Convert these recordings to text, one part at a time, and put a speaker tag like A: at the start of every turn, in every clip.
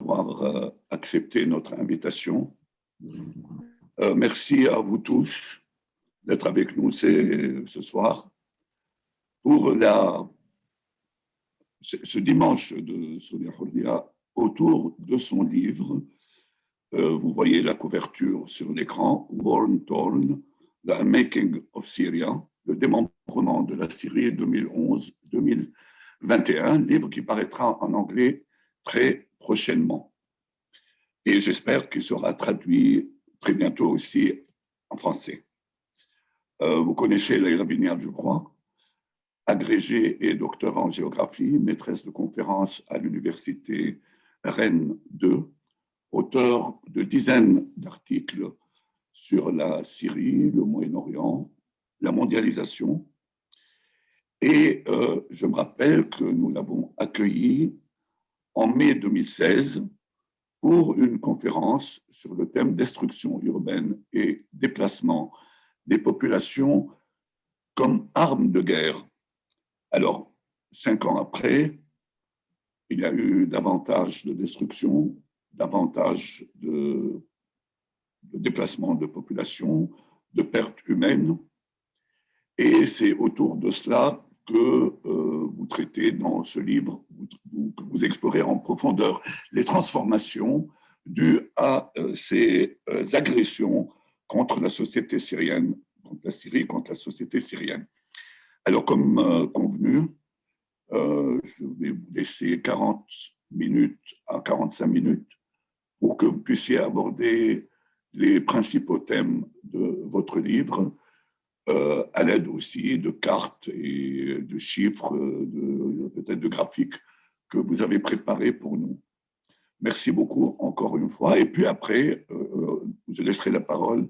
A: d'avoir accepté notre invitation. Merci à vous tous d'être avec nous ce soir pour ce dimanche de Sonia Houria autour de son livre. Vous voyez la couverture sur l'écran, War Torn, The Making of Syria, le démembrement de la Syrie 2011-2021, livre qui paraîtra en anglais très prochainement. Et j'espère qu'il sera traduit très bientôt aussi en français. Vous connaissez Leïla Vignal, je crois, agrégée et docteur en géographie, maîtresse de conférences à l'université Rennes 2, auteur de dizaines d'articles sur la Syrie, le Moyen-Orient, la mondialisation. Et je me rappelle que nous l'avons accueillie en mai 2016 pour une conférence sur le thème destruction urbaine et déplacement des populations comme arme de guerre. Alors, 5 ans après, il y a eu davantage de destruction, davantage de déplacement de population, de pertes humaines. Et c'est autour de cela que vous traitez dans ce livre, que vous explorez en profondeur les transformations dues à ces agressions contre la société syrienne, contre la Syrie, contre la société syrienne. Alors, comme convenu, je vais vous laisser 40 minutes à 45 minutes pour que vous puissiez aborder les principaux thèmes de votre livre, à l'aide aussi de cartes et de chiffres, peut-être de graphiques que vous avez préparés pour nous. Merci beaucoup encore une fois. Et puis après, je laisserai la parole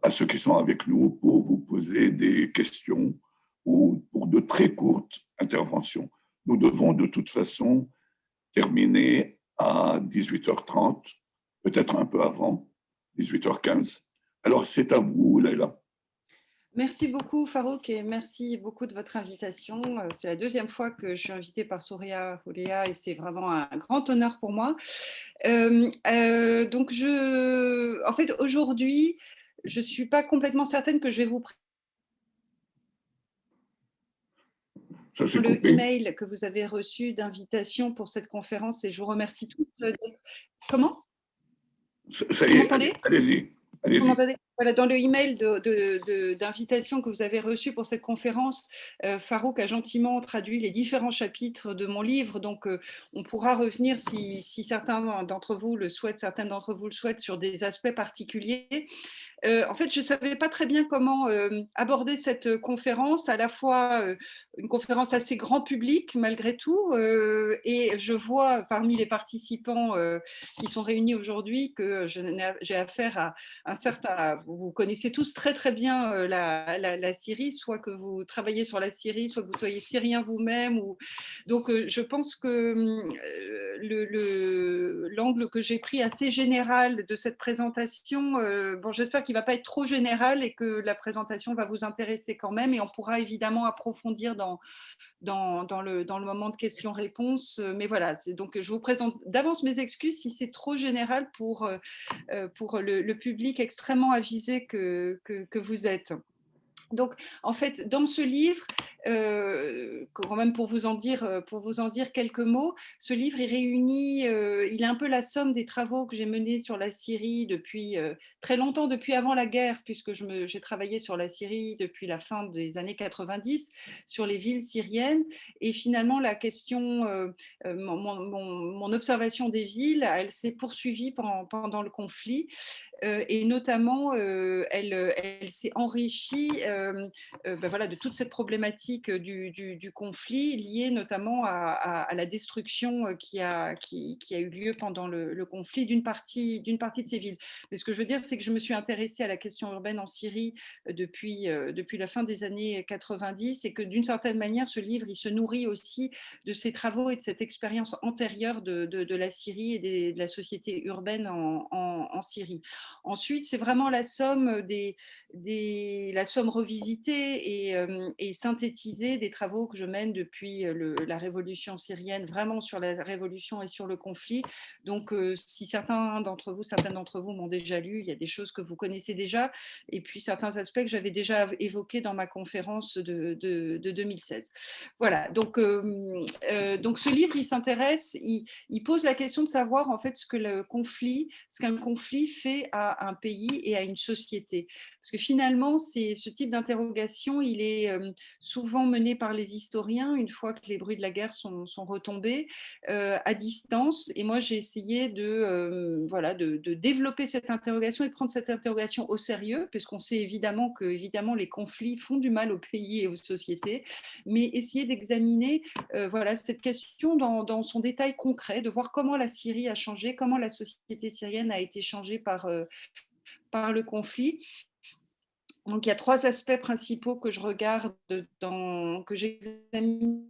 A: à ceux qui sont avec nous pour vous poser des questions ou pour de très courtes interventions. Nous devons de toute façon terminer à 18h30, peut-être un peu avant, 18h15. Alors, c'est à vous, Leïla.
B: Merci beaucoup, Farouk, et merci beaucoup de votre invitation. C'est la deuxième fois que je suis invitée par Sonia Houria et c'est vraiment un grand honneur pour moi. Donc, en fait, aujourd'hui, je ne suis pas complètement certaine que je vais vous présenter le email que vous avez reçu d'invitation pour cette conférence et je vous remercie toutes d'être… Comment ?
A: Ça y est, allez-y.
B: Vous m'entendez ? Voilà, dans le email d'invitation que vous avez reçu pour cette conférence, Farouk a gentiment traduit les différents chapitres de mon livre, donc on pourra revenir si certains d'entre vous le souhaitent, certaines d'entre vous le souhaitent, sur des aspects particuliers. En fait, je ne savais pas très bien comment aborder cette conférence, à la fois une conférence assez grand public malgré tout, et je vois parmi les participants qui sont réunis aujourd'hui que j'ai affaire à un certain… Vous connaissez tous très très bien la Syrie, soit que vous travaillez sur la Syrie, soit que vous soyez syrien vous-même. Donc je pense que l'angle que j'ai pris assez général de cette présentation, bon, j'espère qu'il ne va pas être trop général et que la présentation va vous intéresser quand même et on pourra évidemment approfondir dans le moment de questions-réponses. Mais voilà, donc je vous présente d'avance mes excuses si c'est trop général pour le public extrêmement avisé que vous êtes. Donc, en fait, dans ce livre, quand même pour vous en dire quelques mots, ce livre il réunit, il est un peu la somme des travaux que j'ai menés sur la Syrie depuis très longtemps, depuis avant la guerre, puisque j'ai travaillé sur la Syrie depuis la fin des années 90, sur les villes syriennes. Et finalement, la question, mon observation des villes, elle s'est poursuivie pendant le conflit. Et notamment, elle s'est enrichie voilà, de toute cette problématique du conflit liée notamment à la destruction qui a eu lieu pendant le conflit d'une partie de ces villes. Mais ce que je veux dire, c'est que je me suis intéressée à la question urbaine en Syrie depuis la fin des années 90 et que d'une certaine manière, ce livre, il se nourrit aussi de ces travaux et de cette expérience antérieure de la Syrie et de la société urbaine en Syrie. Ensuite, c'est vraiment la somme la somme revisitée et synthétisée synthétiser des travaux que je mène depuis la révolution syrienne, vraiment sur la révolution et sur le conflit. Donc, si certaines d'entre vous m'ont déjà lu, il y a des choses que vous connaissez déjà, et puis certains aspects que j'avais déjà évoqués dans ma conférence de 2016. Voilà, donc ce livre, il s'intéresse, il pose la question de savoir en fait ce qu'un conflit fait à un pays et à une société. Parce que finalement, ce type d'interrogation, il est souvent mené par les historiens une fois que les bruits de la guerre sont retombés à distance. Et moi, j'ai essayé de développer cette interrogation et de prendre cette interrogation au sérieux, puisqu'on sait évidemment que les conflits font du mal aux pays et aux sociétés, mais essayer d'examiner cette question dans son détail concret, de voir comment la Syrie a changé, comment la société syrienne a été changée par le conflit. Donc, il y a 3 aspects principaux que je regarde que j'examine.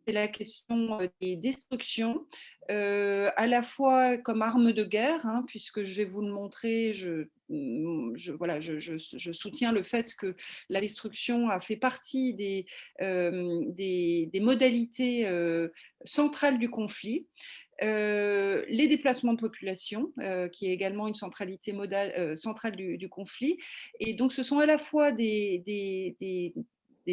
B: C'est la question des destructions, à la fois comme arme de guerre, hein, puisque je vais vous le montrer, je soutiens le fait que la destruction a fait partie des modalités centrales du conflit. Les déplacements de population, qui est également une centralité centrale du conflit. Et donc, ce sont à la fois des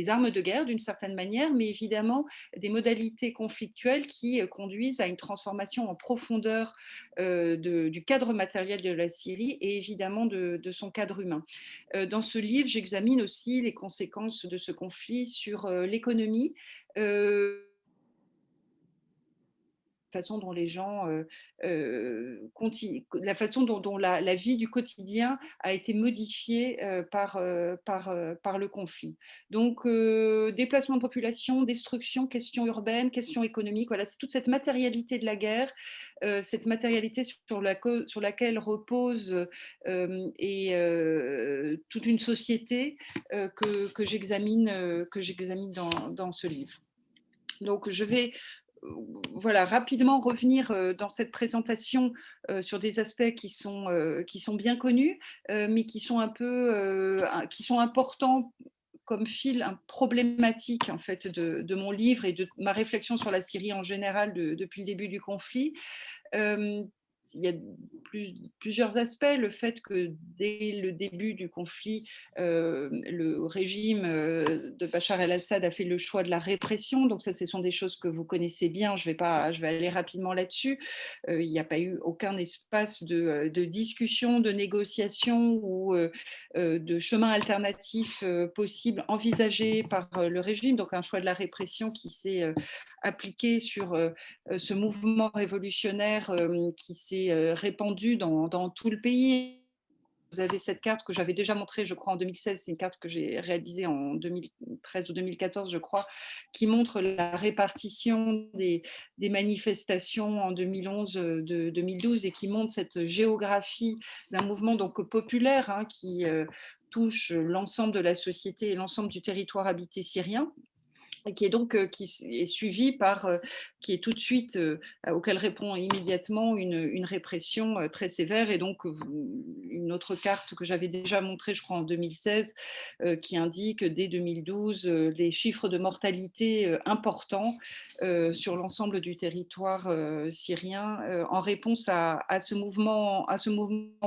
B: armes de guerre d'une certaine manière, mais évidemment des modalités conflictuelles qui conduisent à une transformation en profondeur du cadre matériel de la Syrie et évidemment de son cadre humain. Dans ce livre, j'examine aussi les conséquences de ce conflit sur l'économie, façon dont les gens la façon dont la vie du quotidien a été modifiée par le conflit. Donc, déplacement de population, destruction, questions urbaines, questions économiques, voilà, c'est toute cette matérialité de la guerre, cette matérialité sur laquelle repose toute une société que j'examine dans ce livre. Donc, je vais rapidement revenir dans cette présentation sur des aspects qui sont bien connus, mais qui sont qui sont importants comme fil problématique en fait de mon livre et de ma réflexion sur la Syrie en général depuis le début du conflit. Il y a plusieurs aspects. Le fait que dès le début du conflit, le régime de Bachar el-Assad a fait le choix de la répression. Donc ça, ce sont des choses que vous connaissez bien. Je vais aller rapidement là-dessus. Il n'y a pas eu aucun espace de discussion, de négociation ou de chemin alternatif possible envisagé par le régime. Donc un choix de la répression qui s'est appliqué sur ce mouvement révolutionnaire qui s'est répandu dans tout le pays. Vous avez cette carte que j'avais déjà montrée, je crois, en 2016. C'est une carte que j'ai réalisée en 2013 ou 2014, je crois, qui montre la répartition des manifestations en 2011-2012 et qui montre cette géographie d'un mouvement donc populaire hein, qui touche l'ensemble de la société et l'ensemble du territoire habité syrien, qui est donc qui est suivi par qui est tout de suite auquel répond immédiatement une répression très sévère. Et donc une autre carte que j'avais déjà montrée, je crois en 2016, qui indique dès 2012 des chiffres de mortalité importants sur l'ensemble du territoire syrien en réponse à ce mouvement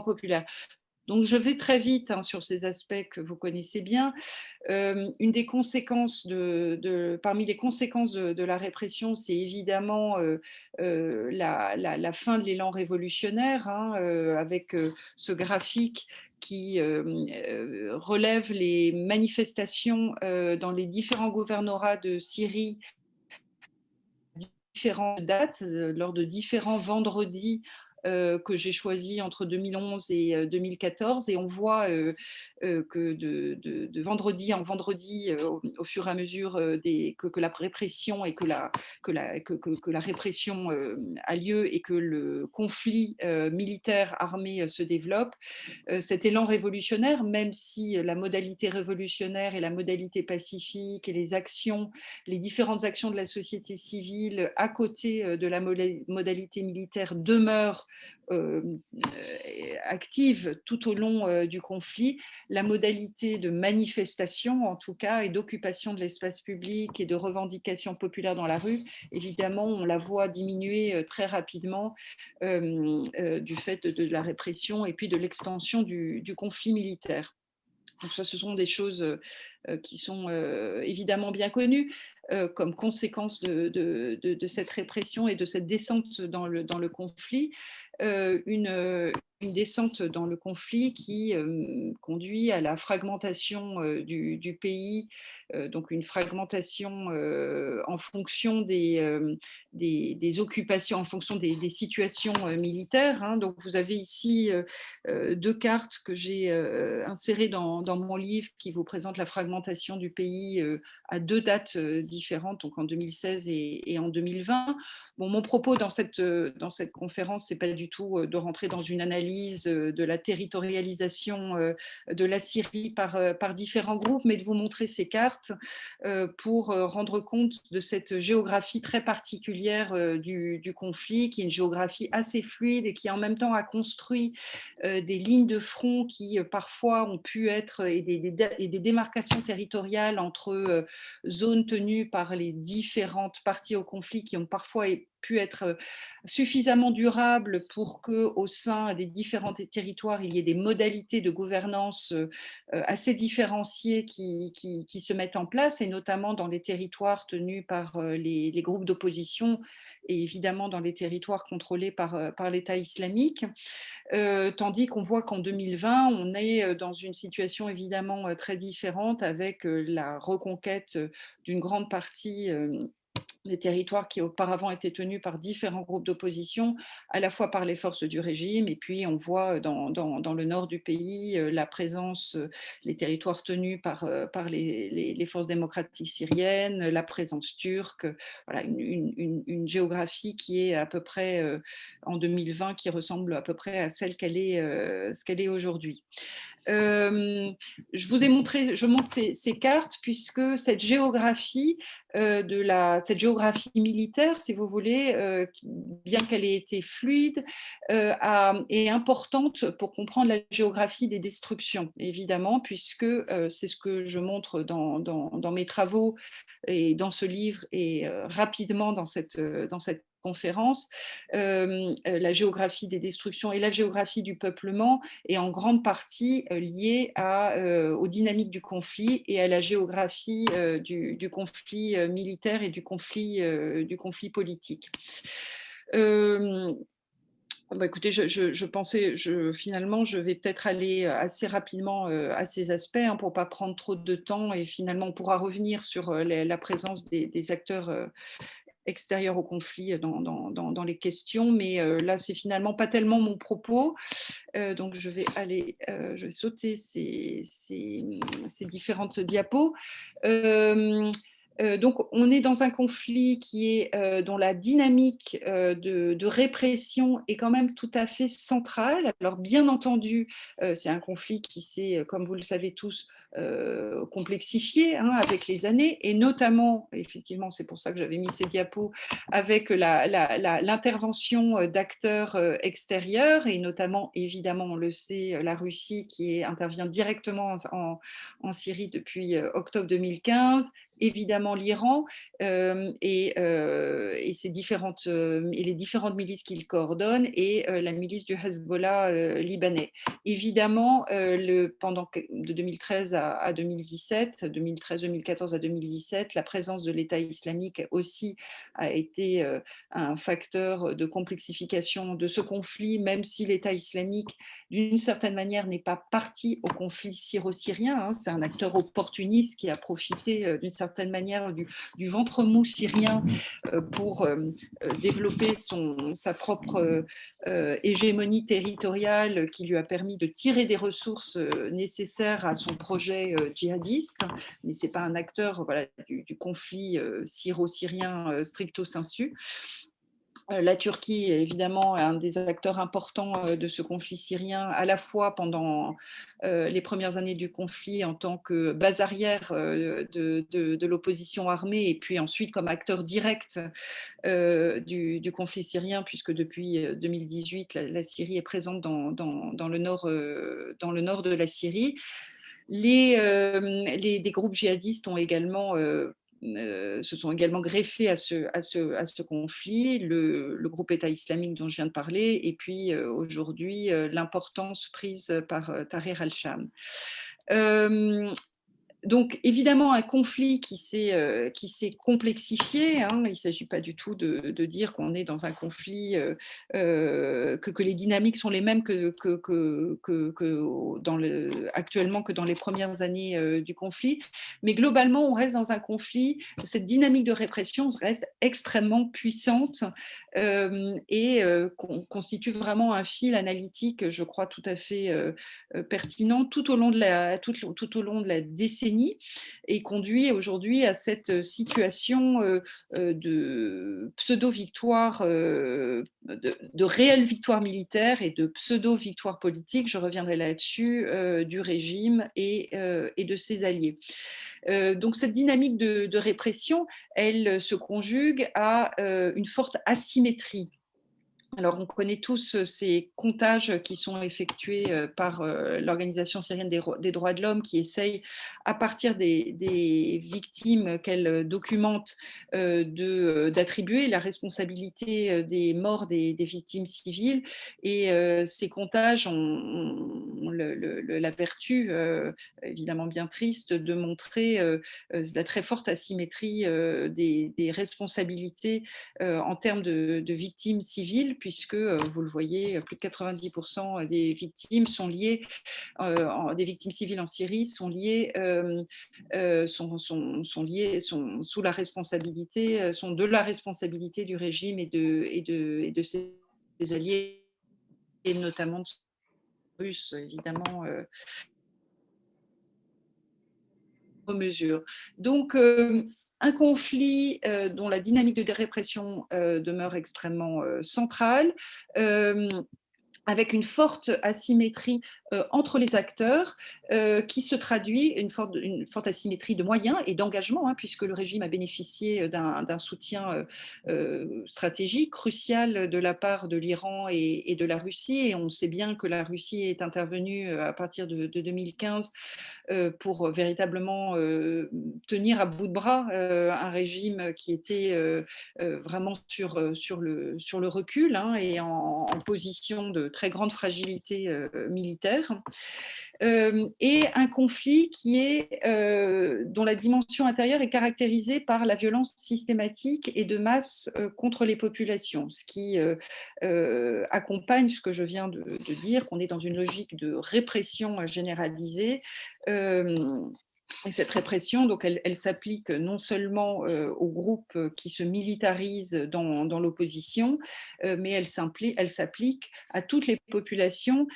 B: populaire. Donc, je vais très vite hein, sur ces aspects que vous connaissez bien. Une des conséquences parmi les conséquences de la répression, c'est évidemment la fin de l'élan révolutionnaire, hein, avec ce graphique qui relève les manifestations dans les différents gouvernorats de Syrie, différentes dates, lors de différents vendredis que j'ai choisi entre 2011 et 2014, et on voit que de vendredi en vendredi, au fur et à mesure que la répression et que la répression a lieu et que le conflit militaire armé se développe, cet élan révolutionnaire, même si la modalité révolutionnaire et la modalité pacifique et les différentes actions de la société civile à côté de la modalité militaire demeurent active tout au long du conflit. La modalité de manifestation, en tout cas, et d'occupation de l'espace public et de revendication populaire dans la rue, évidemment, on la voit diminuer très rapidement du fait de la répression et puis de l'extension du conflit militaire. Donc ça, ce sont des choses qui sont évidemment bien connues comme conséquence de cette répression et de cette descente dans le conflit. Une descente dans le conflit qui conduit à la fragmentation du pays, donc une fragmentation en fonction des occupations, en fonction des situations militaires. Hein. Donc vous avez ici deux cartes que j'ai insérées dans mon livre qui vous présentent la fragmentation du pays à deux dates différentes, donc en 2016 et en 2020. Bon, mon propos dans cette conférence, c'est pas du tout de rentrer dans une analyse de la territorialisation de la Syrie par différents groupes, mais de vous montrer ces cartes pour rendre compte de cette géographie très particulière du conflit, qui est une géographie assez fluide et qui en même temps a construit des lignes de front qui parfois ont pu être, et des démarcations territoriales entre zones tenues par les différentes parties au conflit qui ont parfois pu être suffisamment durables pour qu'au sein des différents territoires, il y ait des modalités de gouvernance assez différenciées qui se mettent en place, et notamment dans les territoires tenus par les groupes d'opposition et évidemment dans les territoires contrôlés par l'État islamique. Tandis qu'on voit qu'en 2020, on est dans une situation évidemment très différente avec la reconquête d'une grande partie des territoires qui auparavant étaient tenus par différents groupes d'opposition, à la fois par les forces du régime, et puis on voit dans le nord du pays la présence, les territoires tenus par les forces démocratiques syriennes, la présence turque, voilà, une géographie qui est à peu près, en 2020, qui ressemble à peu près à celle qu'elle est aujourd'hui. Je montre ces cartes puisque cette géographie cette géographie militaire, si vous voulez, bien qu'elle ait été fluide, est importante pour comprendre la géographie des destructions, évidemment, puisque c'est ce que je montre dans mes travaux et dans ce livre et rapidement dans cette conférence. La géographie des destructions et la géographie du peuplement est en grande partie liée aux dynamiques du conflit et à la géographie du conflit militaire et du conflit politique. Écoutez, je pensais, finalement, je vais peut-être aller assez rapidement à ces aspects pour ne pas prendre trop de temps, et finalement, on pourra revenir sur la présence des acteurs extérieurs au conflit dans les questions, mais là, c'est finalement pas tellement mon propos. Donc, je vais sauter ces différentes diapos. Donc, on est dans un conflit dont la dynamique de répression est quand même tout à fait centrale. Alors, bien entendu, c'est un conflit qui s'est, comme vous le savez tous, complexifié avec les années, et notamment, effectivement, c'est pour ça que j'avais mis ces diapos, avec l'intervention d'acteurs extérieurs, et notamment, évidemment, on le sait, la Russie qui intervient directement en Syrie depuis octobre 2015, évidemment l'Iran et les différentes milices qu'il coordonne, et la milice du Hezbollah libanais. Évidemment, de 2013 à 2017, 2013-2014 à 2017, la présence de l'État islamique aussi a été un facteur de complexification de ce conflit, même si l'État islamique, d'une certaine manière, n'est pas parti au conflit syro-syrien. C'est un acteur opportuniste qui a profité d'une certaine manière du ventre mou syrien pour développer sa propre hégémonie territoriale, qui lui a permis de tirer des ressources nécessaires à son projet djihadiste, mais ce n'est pas un acteur du conflit syro-syrien stricto sensu. La Turquie est évidemment un des acteurs importants de ce conflit syrien, à la fois pendant les premières années du conflit en tant que base arrière de l'opposition armée, et puis ensuite comme acteur direct du conflit syrien, puisque depuis 2018, la Syrie est présente dans le nord de la Syrie. Des groupes djihadistes ont également se sont également greffés à ce conflit, le groupe État islamique dont je viens de parler, et puis aujourd'hui l'importance prise par Tahrir al-Sham. Donc évidemment un conflit qui s'est complexifié, hein. Il ne s'agit pas du tout de dire qu'on est dans un conflit, que les dynamiques sont les mêmes actuellement que dans les premières années du conflit. Mais globalement, on reste dans un conflit, cette dynamique de répression reste extrêmement puissante et constitue vraiment un fil analytique, je crois, tout à fait pertinent tout au long de la décennie, et conduit aujourd'hui à cette situation de pseudo-victoire, de réelle victoire militaire et de pseudo-victoire politique, je reviendrai là-dessus, du régime et de ses alliés. Donc cette dynamique de répression, elle se conjugue à une forte asymétrie. Alors, on connaît tous ces comptages qui sont effectués par l'Organisation syrienne des droits de l'homme, qui essaye, à partir des victimes qu'elle documente, d'attribuer la responsabilité des morts des victimes civiles. Et ces comptages ont la vertu, évidemment bien triste, de montrer la très forte asymétrie des responsabilités en termes de victimes civiles, puisque, vous le voyez, plus de 90% des victimes sont liées, des victimes civiles en Syrie sont liées, sont sous la responsabilité, sont de la responsabilité du régime et de ses alliés, et notamment de Russes, évidemment, mesure. Donc, un conflit dont la dynamique de répression demeure extrêmement centrale, avec une forte asymétrie entre les acteurs, qui se traduit, une forte asymétrie de moyens et d'engagement, hein, puisque le régime a bénéficié d'un soutien stratégique crucial de la part de l'Iran et de la Russie. Et on sait bien que la Russie est intervenue à partir de 2015 pour véritablement tenir à bout de bras un régime qui était vraiment sur le recul, hein, et en position de très grande fragilité militaire. Et un conflit dont la dimension intérieure est caractérisée par la violence systématique et de masse contre les populations, ce qui accompagne ce que je viens de dire, qu'on est dans une logique de répression généralisée. Et cette répression, donc, elle s'applique non seulement aux groupes qui se militarisent dans l'opposition, mais elle s'applique à toutes les populations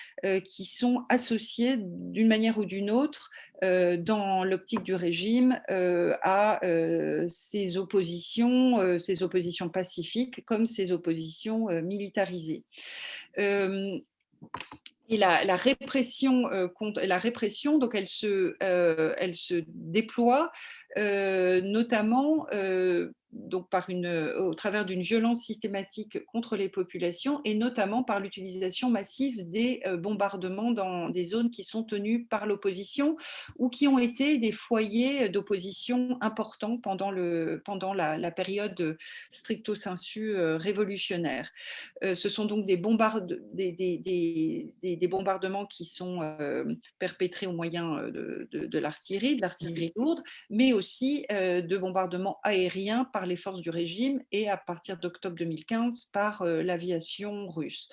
B: qui sont associées d'une manière ou d'une autre, dans l'optique du régime, à ces oppositions pacifiques comme ces oppositions militarisées. Et la répression, donc elle se déploie notamment donc au travers d'une violence systématique contre les populations, et notamment par l'utilisation massive des bombardements dans des zones qui sont tenues par l'opposition ou qui ont été des foyers d'opposition importants pendant la période stricto sensu révolutionnaire. Ce sont donc des bombardements qui sont perpétrés au moyen de l'artillerie lourde, mais aussi de bombardements aériens par les forces du régime, et à partir d'octobre 2015 par l'aviation russe.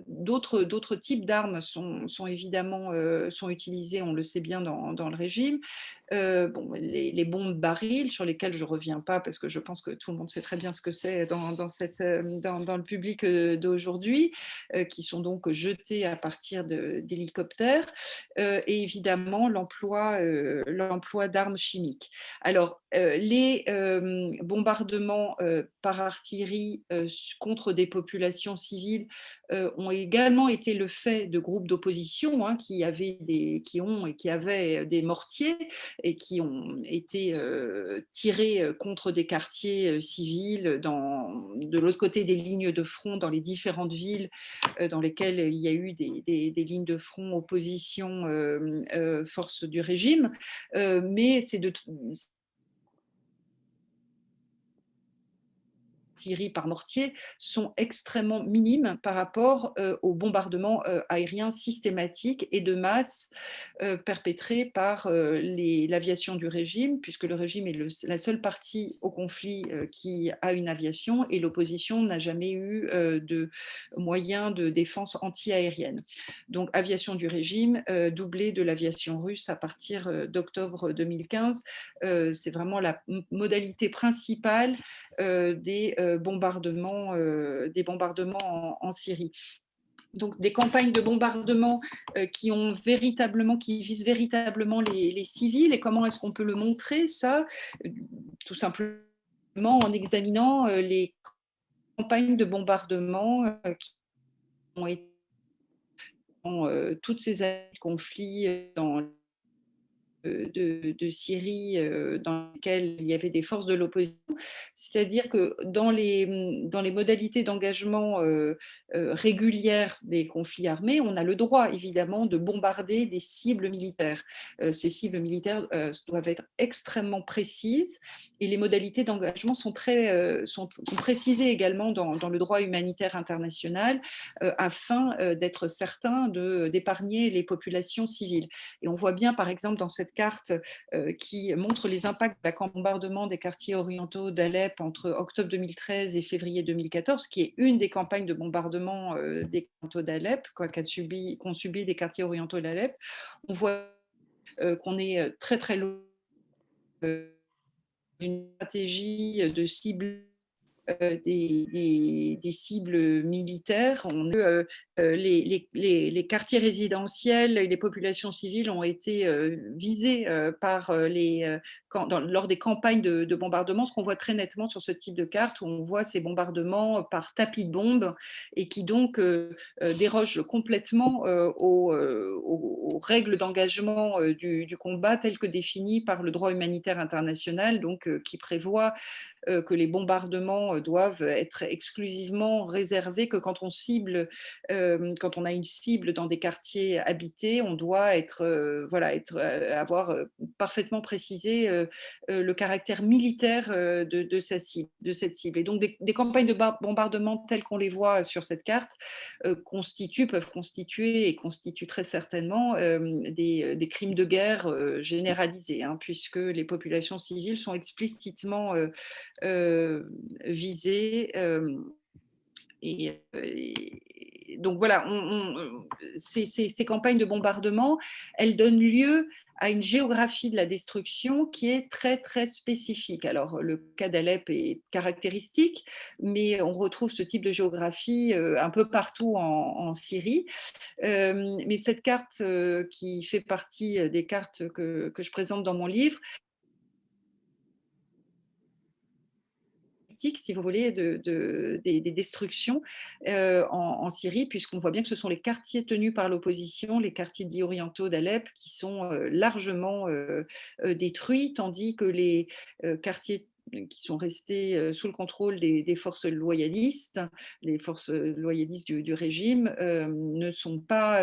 B: D'autres types d'armes sont évidemment sont utilisés, on le sait bien, dans le régime. Les bombes barils, sur lesquelles je ne reviens pas parce que je pense que tout le monde sait très bien ce que c'est dans le public d'aujourd'hui, qui sont donc jetées à partir d'hélicoptères, et évidemment l'emploi d'armes chimiques. Alors, les bombardements par artillerie contre des populations civiles ont également été le fait de groupes d'opposition hein, qui avaient des mortiers et qui ont été tirés contre des quartiers civils de l'autre côté des lignes de front dans les différentes villes dans lesquelles il y a eu des lignes de front opposition force du régime. Mais c'est artillerie par mortier sont extrêmement minimes par rapport aux bombardements aériens systématiques et de masse perpétrés par l'aviation du régime, puisque le régime est la seule partie au conflit qui a une aviation et l'opposition n'a jamais eu de moyens de défense anti-aérienne. Donc aviation du régime doublée de l'aviation russe à partir d'octobre 2015, c'est vraiment la modalité principale des bombardements en Syrie. Donc des campagnes de bombardement qui visent véritablement les civils. Et comment est-ce qu'on peut le montrer ça? Tout simplement en examinant les campagnes de bombardement qui ont été dans toutes ces années de conflit dans de Syrie dans lesquelles il y avait des forces de l'opposition. C'est-à-dire que dans les modalités d'engagement régulières des conflits armés, on a le droit évidemment de bombarder des cibles militaires. Ces cibles militaires doivent être extrêmement précises et les modalités d'engagement sont précisées également dans le droit humanitaire international afin d'être certain d'épargner les populations civiles. Et on voit bien par exemple dans cette carte qui montre les impacts de la bombardement des quartiers orientaux d'Alep entre octobre 2013 et février 2014, qui est une des campagnes de bombardement des orientaux d'Alep qu'ont subi les quartiers orientaux d'Alep. On voit qu'on est très très loin d'une stratégie de cible des cibles militaires. Les quartiers résidentiels et les populations civiles ont été visés lors des campagnes de bombardement, ce qu'on voit très nettement sur ce type de carte, où on voit ces bombardements par tapis de bombes et qui donc dérogent complètement aux règles d'engagement du combat telles que définies par le droit humanitaire international, donc qui prévoit que les bombardements doivent être exclusivement réservés, que quand on a une cible dans des quartiers habités, on doit avoir parfaitement précisé le caractère militaire de cette cible. Et donc des campagnes de bombardement telles qu'on les voit sur cette carte peuvent constituer et constituent très certainement des crimes de guerre généralisés, hein, puisque les populations civiles sont explicitement visées. Et donc voilà, ces campagnes de bombardement, elles donnent lieu à une géographie de la destruction qui est très très spécifique. Alors le cas d'Alep est caractéristique, mais on retrouve ce type de géographie un peu partout en Syrie. Mais cette carte qui fait partie des cartes que je présente dans mon livre, si vous voulez, des destructions en Syrie, puisqu'on voit bien que ce sont les quartiers tenus par l'opposition, les quartiers dits orientaux d'Alep, qui sont largement détruits, tandis que les quartiers qui sont restés sous le contrôle des forces loyalistes, les forces loyalistes du régime, ne sont pas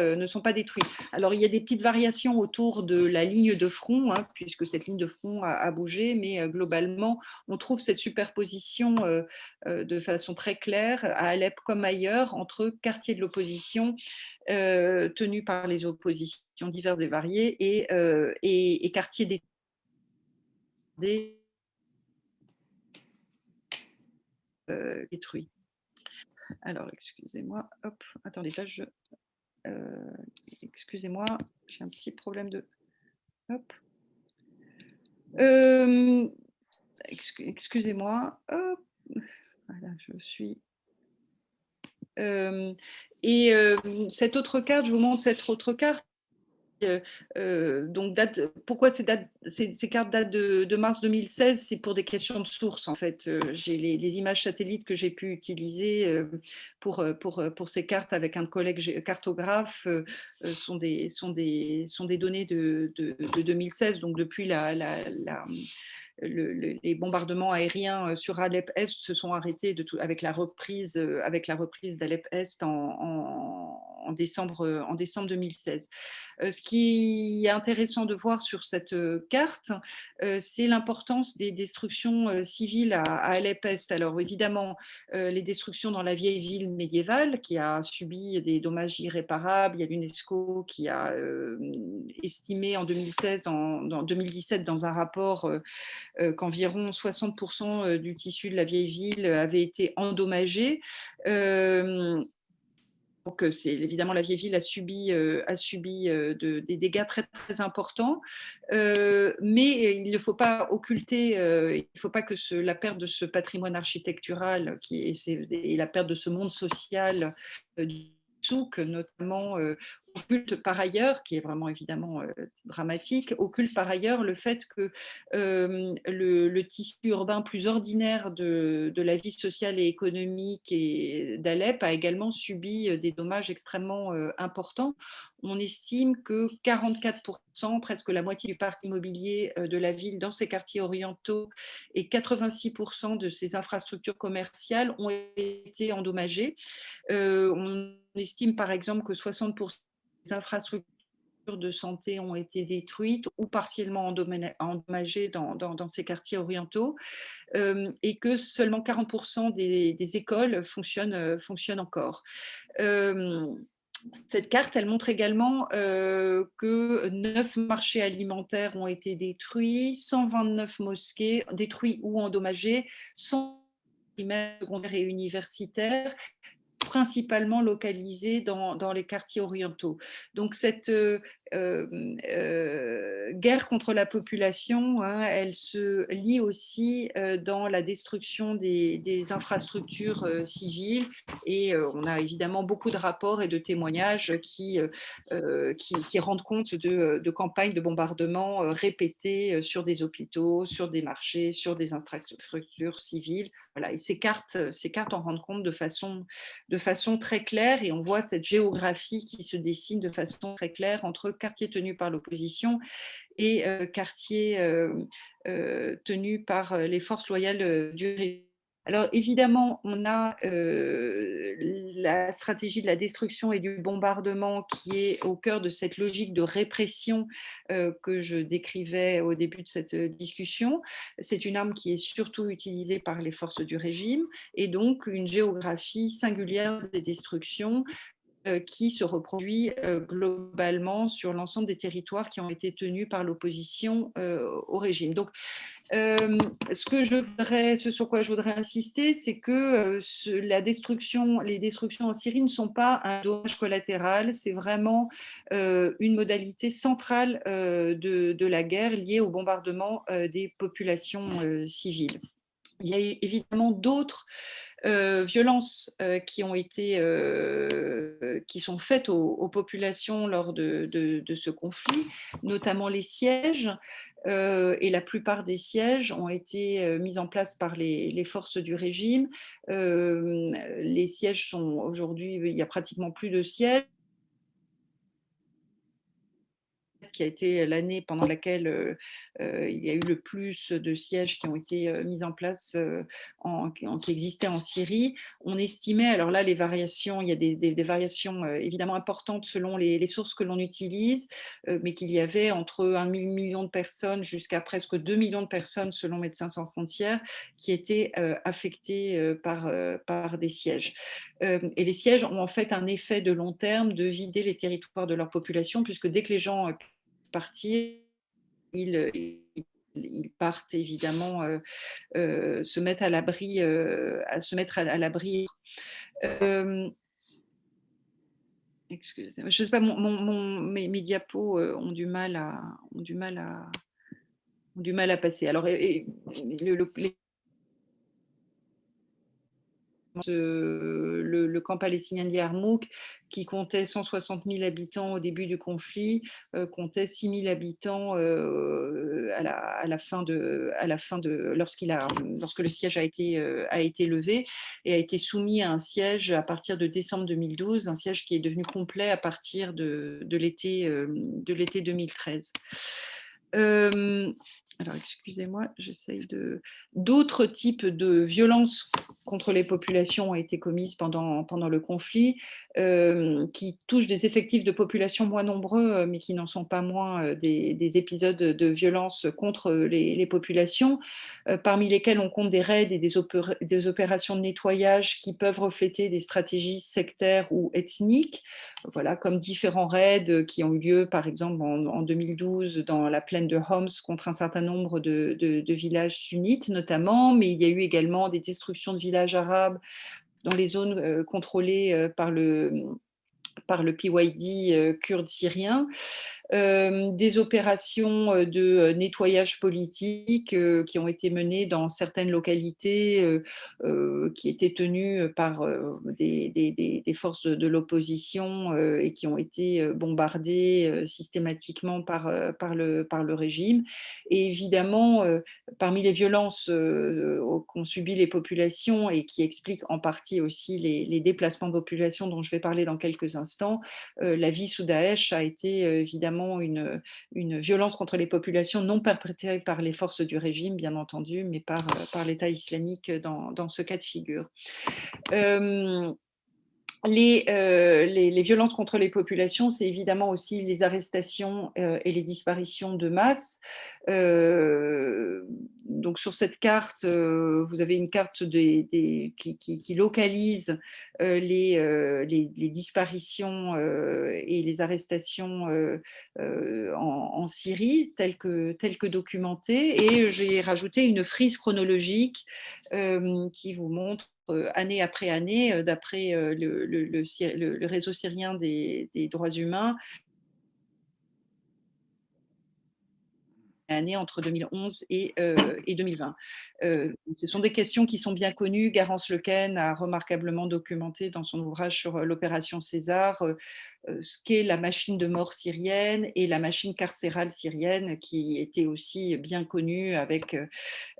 B: détruits. Alors, il y a des petites variations autour de la ligne de front, hein, puisque cette ligne de front a bougé, mais globalement, on trouve cette superposition de façon très claire à Alep comme ailleurs entre quartiers de l'opposition tenus par les oppositions diverses et variées et quartiers détruits. Alors, excusez-moi, hop, attendez, là excusez-moi, j'ai un petit problème de... Hop. Excusez-moi, hop. Voilà, je suis... et cette autre carte, je vous montre cette autre carte Donc pourquoi ces cartes datent de mars 2016? C'est pour des questions de source en fait. J'ai les images satellites que j'ai pu utiliser pour ces cartes avec un collègue cartographe sont des données de 2016, donc depuis les bombardements aériens sur Alep-Est se sont arrêtés avec la reprise d'Alep-Est en décembre 2016. Ce qui est intéressant de voir sur cette carte, c'est l'importance des destructions civiles à Alep-Est. Alors évidemment, les destructions dans la vieille ville médiévale qui a subi des dommages irréparables. Il y a l'UNESCO qui a estimé en 2017 dans un rapport qu'environ 60% du tissu de la vieille ville avait été endommagé. Donc, évidemment, la vieille ville a subi des dégâts très, très importants. Mais il ne faut pas occulter, il ne faut pas que la perte de ce patrimoine architectural et la perte de ce monde social du souk, notamment, occulte par ailleurs, qui est vraiment évidemment dramatique, occulte par ailleurs le fait que le tissu urbain plus ordinaire de la vie sociale et économique d'Alep a également subi des dommages extrêmement importants. On estime que 44%, presque la moitié du parc immobilier de la ville dans ses quartiers orientaux et 86% de ses infrastructures commerciales ont été endommagées. On estime par exemple que 60% des infrastructures de santé ont été détruites ou partiellement endommagées dans ces quartiers orientaux, et que seulement 40% des écoles fonctionnent encore. Cette carte, elle montre également que 9 marchés alimentaires ont été détruits, 129 mosquées détruites ou endommagées, 100 primaires, secondaires et universitaires, principalement localisés dans les quartiers orientaux. Donc cette guerre contre la population, hein, elle se lie aussi dans la destruction des infrastructures civiles, et on a évidemment beaucoup de rapports et de témoignages qui rendent compte de campagnes de bombardement répétées sur des hôpitaux, sur des marchés, sur des infrastructures civiles. Voilà. Et ces cartes en rendent compte de façon très claire, et on voit cette géographie qui se dessine de façon très claire entre quartiers tenus par l'opposition et quartiers tenus par les forces loyales du régime. Alors évidemment, on a la stratégie de la destruction et du bombardement qui est au cœur de cette logique de répression que je décrivais au début de cette discussion. C'est une arme qui est surtout utilisée par les forces du régime, et donc une géographie singulière des destructions qui se reproduit globalement sur l'ensemble des territoires qui ont été tenus par l'opposition au régime. Donc, ce sur quoi je voudrais insister, c'est que les destructions en Syrie ne sont pas un dommage collatéral, c'est vraiment une modalité centrale de la guerre liée au bombardement des populations civiles. Il y a évidemment d'autres violences qui sont faites aux populations lors de ce conflit, notamment les sièges. Et la plupart des sièges ont été mis en place par les forces du régime. Les sièges sont aujourd'hui, il n'y a pratiquement plus de sièges, qui a été l'année pendant laquelle il y a eu le plus de sièges qui ont été mis en place, qui existaient en Syrie. On estimait, alors là, les variations, il y a des variations évidemment importantes selon les sources que l'on utilise, mais qu'il y avait entre 1 million de personnes jusqu'à presque 2 millions de personnes, selon Médecins sans frontières, qui étaient affectées par des sièges. Et les sièges ont en fait un effet de long terme de vider les territoires de leur population, puisque dès que les gens partir, ils partent évidemment se mettre à l'abri. Excusez-moi, je sais pas, mes diapos ont du mal à passer. Alors, les le camp palestinien de Yarmouk, qui comptait 160 000 habitants au début du conflit, comptait 6 000 habitants à la fin lorsque le siège a été levé et a été soumis à un siège à partir de décembre 2012, un siège qui est devenu complet à partir de l'été 2013. Alors, excusez-moi, j'essaye de... D'autres types de violences contre les populations ont été commises pendant le conflit, qui touchent des effectifs de population moins nombreux, mais qui n'en sont pas moins des épisodes de violence contre les populations, parmi lesquels on compte des raids et des opérations de nettoyage qui peuvent refléter des stratégies sectaires ou ethniques, voilà, comme différents raids qui ont eu lieu, par exemple, en 2012 dans la plaine de Homs contre un certain nombre de villages sunnites notamment, mais il y a eu également des destructions de villages arabes dans les zones contrôlées par le PYD kurde syrien. Des opérations de nettoyage politique qui ont été menées dans certaines localités qui étaient tenues par des forces de l'opposition et qui ont été bombardées systématiquement par le régime. Et évidemment, parmi les violences qu'ont subies les populations et qui expliquent en partie aussi les déplacements de population dont je vais parler dans quelques instants, la vie sous Daesh a été évidemment une violence contre les populations non perpétrée par les forces du régime, bien entendu, mais par l'État islamique dans ce cas de figure. Les violences contre les populations, c'est évidemment aussi les arrestations et les disparitions de masse. Donc sur cette carte, vous avez une carte qui localise les disparitions et les arrestations en Syrie, telles que documentées. Et j'ai rajouté une frise chronologique qui vous montre année après année, d'après le réseau syrien des droits humains, année entre 2011 et 2020. Ce sont des questions qui sont bien connues. Garance Lequen a remarquablement documenté dans son ouvrage sur l'opération César ce qu'est la machine de mort syrienne et la machine carcérale syrienne, qui était aussi bien connue avec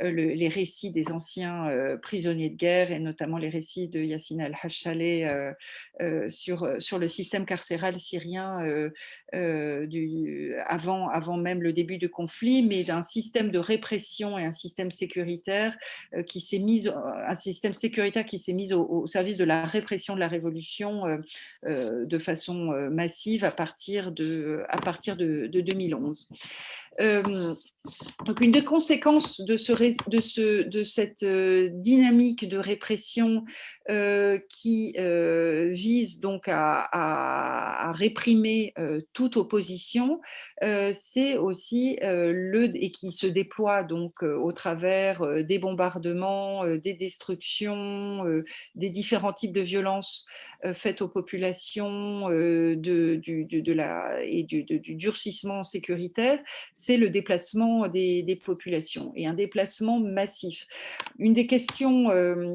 B: les récits des anciens prisonniers de guerre et notamment les récits de Yassine al-Hachaleh sur le système carcéral syrien avant même le début du conflit, mais d'un système de répression et un système sécuritaire qui s'est mis au service de la répression de la révolution de façon massive à partir de 2011. Donc une des conséquences de cette dynamique de répression qui vise donc à réprimer toute opposition, c'est aussi et qui se déploie donc au travers des bombardements, des destructions, des différents types de violences faites aux populations et du durcissement sécuritaire, c'est le déplacement des populations et un déplacement massif. Une des questions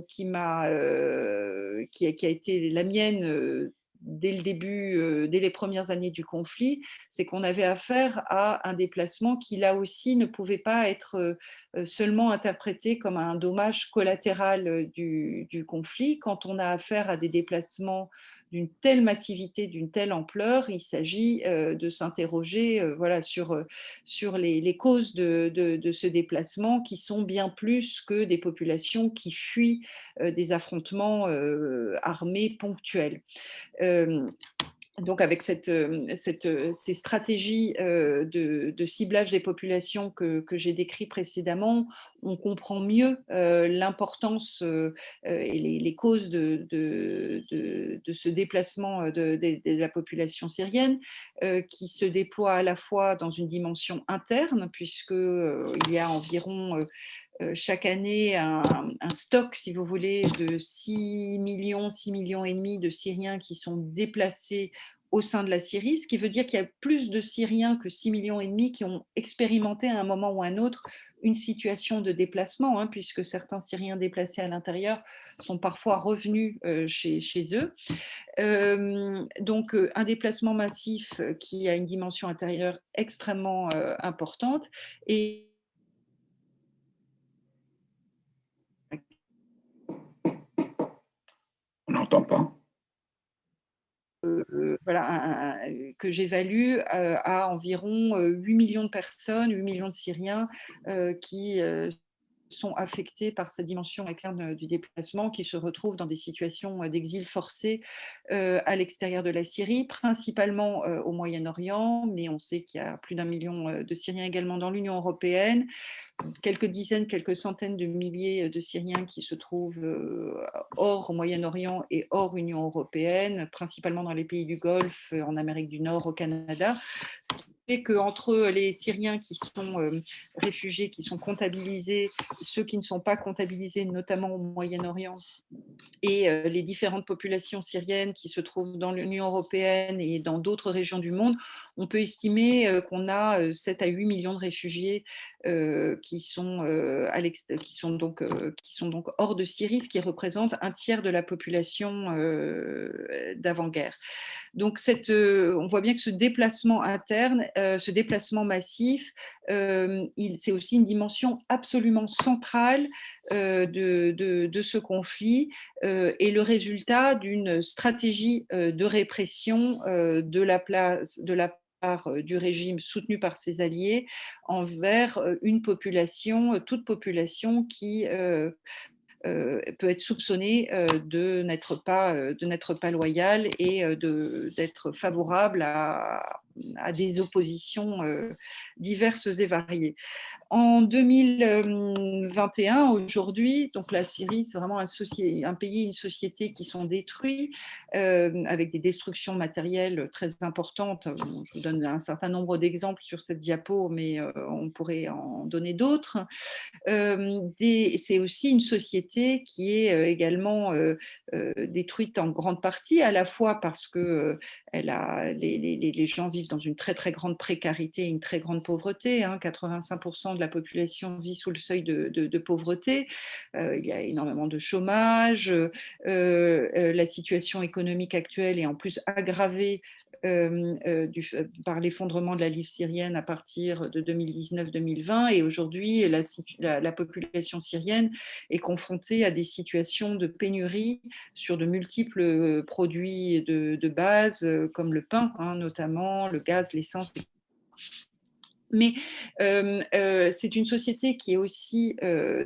B: qui a été la mienne dès le début, dès les premières années du conflit, c'est qu'on avait affaire à un déplacement qui, là aussi, ne pouvait pas être seulement interprété comme un dommage collatéral du conflit. Quand on a affaire à des déplacements d'une telle massivité, d'une telle ampleur, il s'agit de s'interroger voilà, sur les causes de ce déplacement, qui sont bien plus que des populations qui fuient des affrontements armés ponctuels. Donc avec ces stratégies de ciblage des populations que j'ai décrites précédemment, on comprend mieux l'importance et les causes de ce déplacement de la population syrienne, qui se déploie à la fois dans une dimension interne, puisqu'il y a environ chaque année un stock, si vous voulez, de 6 millions et demi de Syriens qui sont déplacés au sein de la Syrie, ce qui veut dire qu'il y a plus de Syriens que 6,5 millions qui ont expérimenté à un moment ou à un autre une situation de déplacement, hein, puisque certains Syriens déplacés à l'intérieur sont parfois revenus chez eux. Donc, un déplacement massif qui a une dimension intérieure extrêmement importante. Et
A: On n'entend pas.
B: voilà, que j'évalue à environ 8 millions de personnes, 8 millions de Syriens qui sont affectés par cette dimension externe du déplacement, qui se retrouvent dans des situations d'exil forcé à l'extérieur de la Syrie, principalement au Moyen-Orient, mais on sait qu'il y a plus d'1 million de Syriens également dans l'Union européenne, quelques dizaines, quelques centaines de milliers de Syriens qui se trouvent hors Moyen-Orient et hors Union européenne, principalement dans les pays du Golfe, en Amérique du Nord, au Canada. Ce qui fait qu'entre les Syriens qui sont réfugiés, qui sont comptabilisés, ceux qui ne sont pas comptabilisés, notamment au Moyen-Orient, et les différentes populations syriennes qui se trouvent dans l'Union européenne et dans d'autres régions du monde, on peut estimer qu'on a 7 à 8 millions de réfugiés qui sont donc hors de Syrie, ce qui représente un tiers de la population d'avant-guerre. Donc, on voit bien que ce déplacement interne, ce déplacement massif, c'est aussi une dimension absolument centrale de ce conflit et le résultat d'une stratégie de répression de la part du régime soutenu par ses alliés envers une population, toute population qui peut être soupçonnée de n'être pas loyale et d'être favorable à des oppositions diverses et variées. En 2021, aujourd'hui, donc la Syrie, c'est vraiment un pays, une société qui sont détruits avec des destructions matérielles très importantes. Je vous donne un certain nombre d'exemples sur cette diapo, mais on pourrait en donner d'autres. C'est aussi une société qui est également détruite en grande partie, à la fois parce que les gens vivent dans une très très grande précarité, une très grande pauvreté. 85% de la population vit sous le seuil de pauvreté. Il y a énormément de chômage. La situation économique actuelle est en plus aggravée par l'effondrement de la livre syrienne à partir de 2019-2020. Et aujourd'hui, la population syrienne est confrontée à des situations de pénurie sur de multiples produits de base, comme le pain, notamment le gaz, l'essence. Mais c'est une société qui est aussi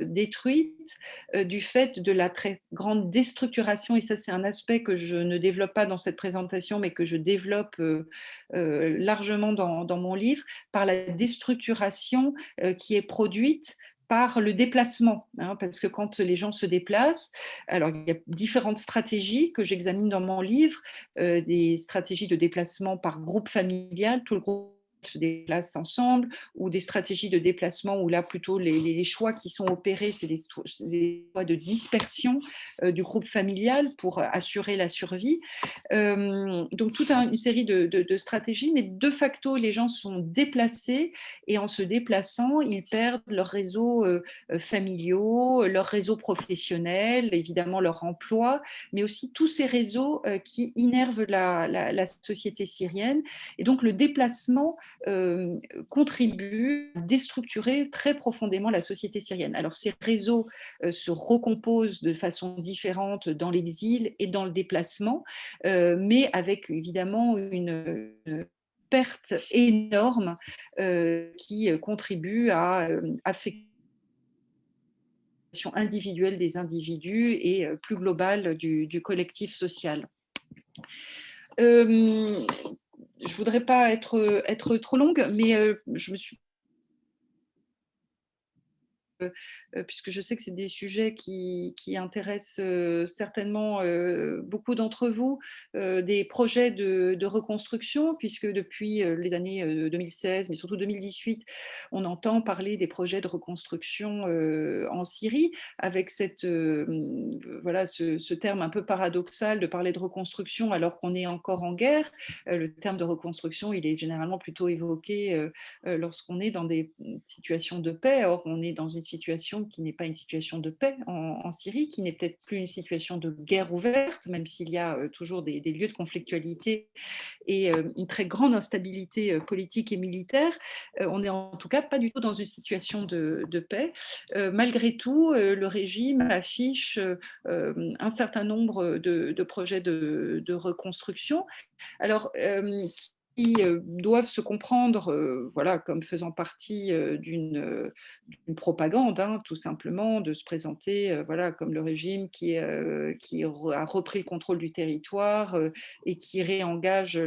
B: détruite du fait de la très grande déstructuration, et ça c'est un aspect que je ne développe pas dans cette présentation, mais que je développe largement dans mon livre, par la déstructuration qui est produite par le déplacement, parce que quand les gens se déplacent, alors il y a différentes stratégies que j'examine dans mon livre, des stratégies de déplacement par groupe familial, tout le groupe se déplacent ensemble, ou des stratégies de déplacement où là plutôt les choix qui sont opérés, c'est des choix de dispersion du groupe familial pour assurer la survie. Donc toute une série de stratégies, mais de facto les gens sont déplacés et en se déplaçant, ils perdent leurs réseaux familiaux, leurs réseaux professionnels, évidemment leur emploi, mais aussi tous ces réseaux qui innervent la société syrienne. Et donc le déplacement contribue à déstructurer très profondément la société syrienne. Alors ces réseaux se recomposent de façon différente dans l'exil et dans le déplacement, mais avec évidemment une perte énorme qui contribue à affecter individuelle des individus et plus globale du collectif social. Je ne voudrais pas être trop longue, mais je me suis puisque je sais que c'est des sujets qui intéressent certainement beaucoup d'entre vous, des projets de reconstruction, puisque depuis les années 2016, mais surtout 2018, on entend parler des projets de reconstruction en Syrie, avec voilà, ce terme un peu paradoxal de parler de reconstruction alors qu'on est encore en guerre. Le terme de reconstruction, il est généralement plutôt évoqué lorsqu'on est dans des situations de paix. Or, on est dans une situation qui n'est pas une situation de paix en Syrie, qui n'est peut-être plus une situation de guerre ouverte, même s'il y a toujours des lieux de conflictualité et une très grande instabilité politique et militaire. On n'est en tout cas pas du tout dans une situation de paix. Malgré tout, le régime affiche un certain nombre de projets de reconstruction. Alors, qui doivent se comprendre voilà, comme faisant partie d'une propagande, hein, tout simplement, de se présenter voilà, comme le régime qui a repris le contrôle du territoire et qui réengage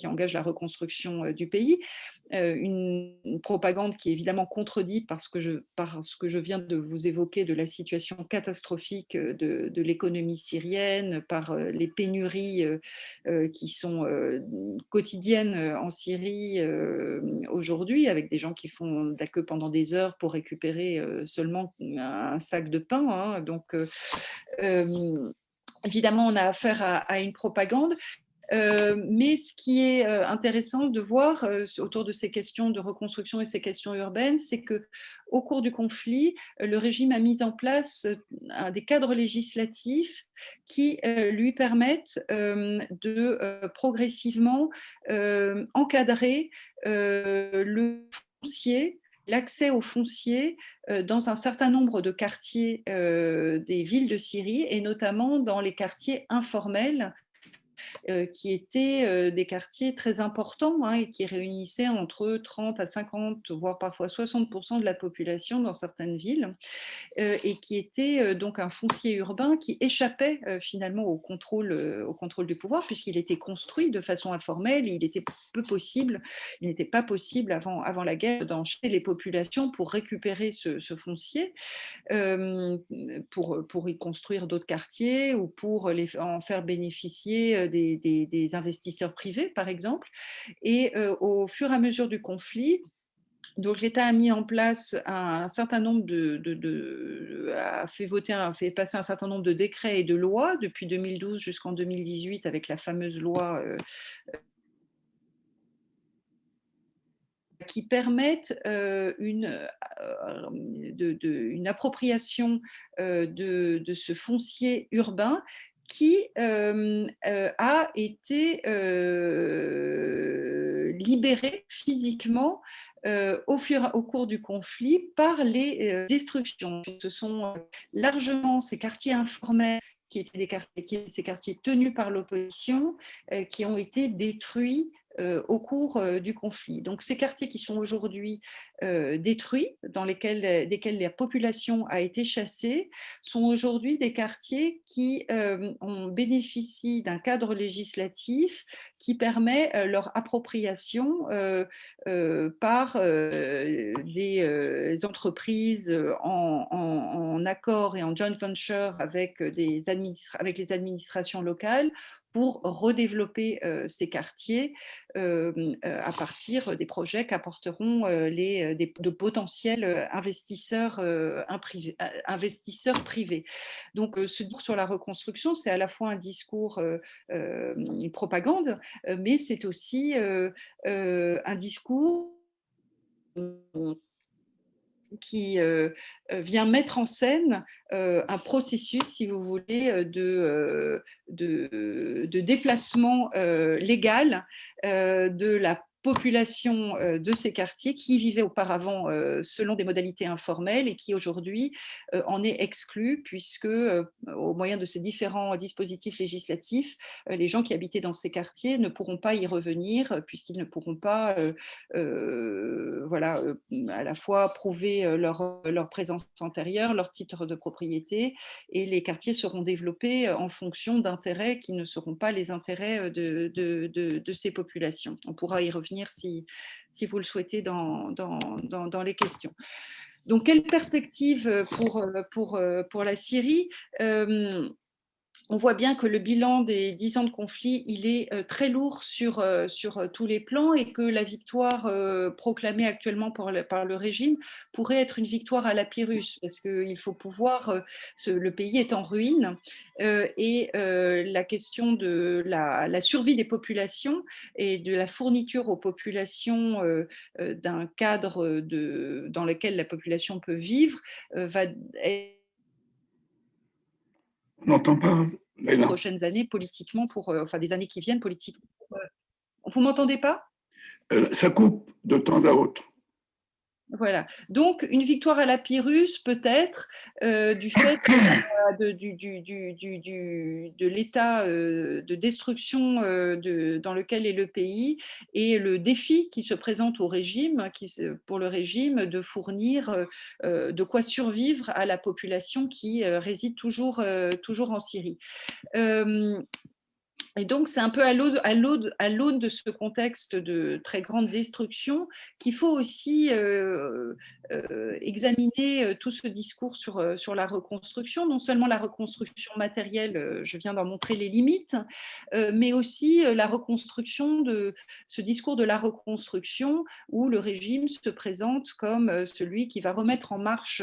B: qui engage la reconstruction du pays. Une propagande qui est évidemment contredite par ce que je viens de vous évoquer de la situation catastrophique de l'économie syrienne, par les pénuries qui sont quotidiennes en Syrie aujourd'hui, avec des gens qui font de la queue pendant des heures pour récupérer seulement un sac de pain. Hein. Donc, évidemment, on a affaire à une propagande. Mais ce qui est intéressant de voir autour de ces questions de reconstruction et ces questions urbaines, c'est qu'au cours du conflit, le régime a mis en place des cadres législatifs qui lui permettent de progressivement encadrer le foncier, l'accès au foncier dans un certain nombre de quartiers des villes de Syrie, et notamment dans les quartiers informels qui étaient des quartiers très importants hein, et qui réunissaient entre 30 à 50, voire parfois 60% de la population dans certaines villes, et qui était donc un foncier urbain qui échappait finalement au contrôle du pouvoir, puisqu'il était construit de façon informelle. Il n'était pas possible avant la guerre d'enchaîner les populations pour récupérer ce foncier, pour y construire d'autres quartiers ou pour en faire bénéficier des investisseurs privés, par exemple. Et au fur et à mesure du conflit, donc l'État a mis en place un certain nombre a fait passer un certain nombre de décrets et de lois depuis 2012 jusqu'en 2018 avec la fameuse loi qui permettent une appropriation de ce foncier urbain qui a été libéré physiquement au cours du conflit par les destructions. Ce sont largement ces quartiers informels qui étaient ces quartiers tenus par l'opposition qui ont été détruits au cours du conflit. Donc ces quartiers qui sont aujourd'hui détruits, desquels la population a été chassée, sont aujourd'hui des quartiers qui bénéficient d'un cadre législatif qui permet leur appropriation par des entreprises en accord et en joint venture avec les administrations locales pour redévelopper ces quartiers à partir des projets qu'apporteront de potentiels investisseurs privés. Donc, ce discours sur la reconstruction, c'est à la fois un discours, une propagande, mais c'est aussi un discours qui vient mettre en scène un processus, si vous voulez, de déplacement légal de la population de ces quartiers qui vivaient auparavant selon des modalités informelles et qui aujourd'hui en est exclue puisque au moyen de ces différents dispositifs législatifs, les gens qui habitaient dans ces quartiers ne pourront pas y revenir puisqu'ils ne pourront pas voilà, à la fois prouver leur présence antérieure, leur titre de propriété, et les quartiers seront développés en fonction d'intérêts qui ne seront pas les intérêts de ces populations. On pourra y revenir si vous le souhaitez dans les questions. Donc, quelle perspective pour la Syrie? On voit bien que le bilan des 10 ans de conflit, il est très lourd sur tous les plans, et que la victoire proclamée actuellement par le régime pourrait être une victoire à la Pyrrhus, parce qu'il faut pouvoir, le pays est en ruine, et la question de la survie des populations et de la fourniture aux populations d'un cadre dans lequel la population peut vivre va être
A: On n'entend pas, Leïla.
B: prochaines années politiquement enfin des années qui viennent politiquement. Vous m'entendez pas?
A: Ça coupe de temps à autre.
B: Voilà. Donc une victoire à la Pyrrhus peut-être, du fait de l'état de destruction dans lequel est le pays, et le défi qui se présente au régime, pour le régime, de fournir de quoi survivre à la population qui réside toujours en Syrie. Et donc, c'est un peu à l'aune de ce contexte de très grande destruction qu'il faut aussi examiner tout ce discours sur la reconstruction. Non seulement la reconstruction matérielle, je viens d'en montrer les limites, mais aussi la reconstruction ce discours de la reconstruction où le régime se présente comme celui qui va remettre en marche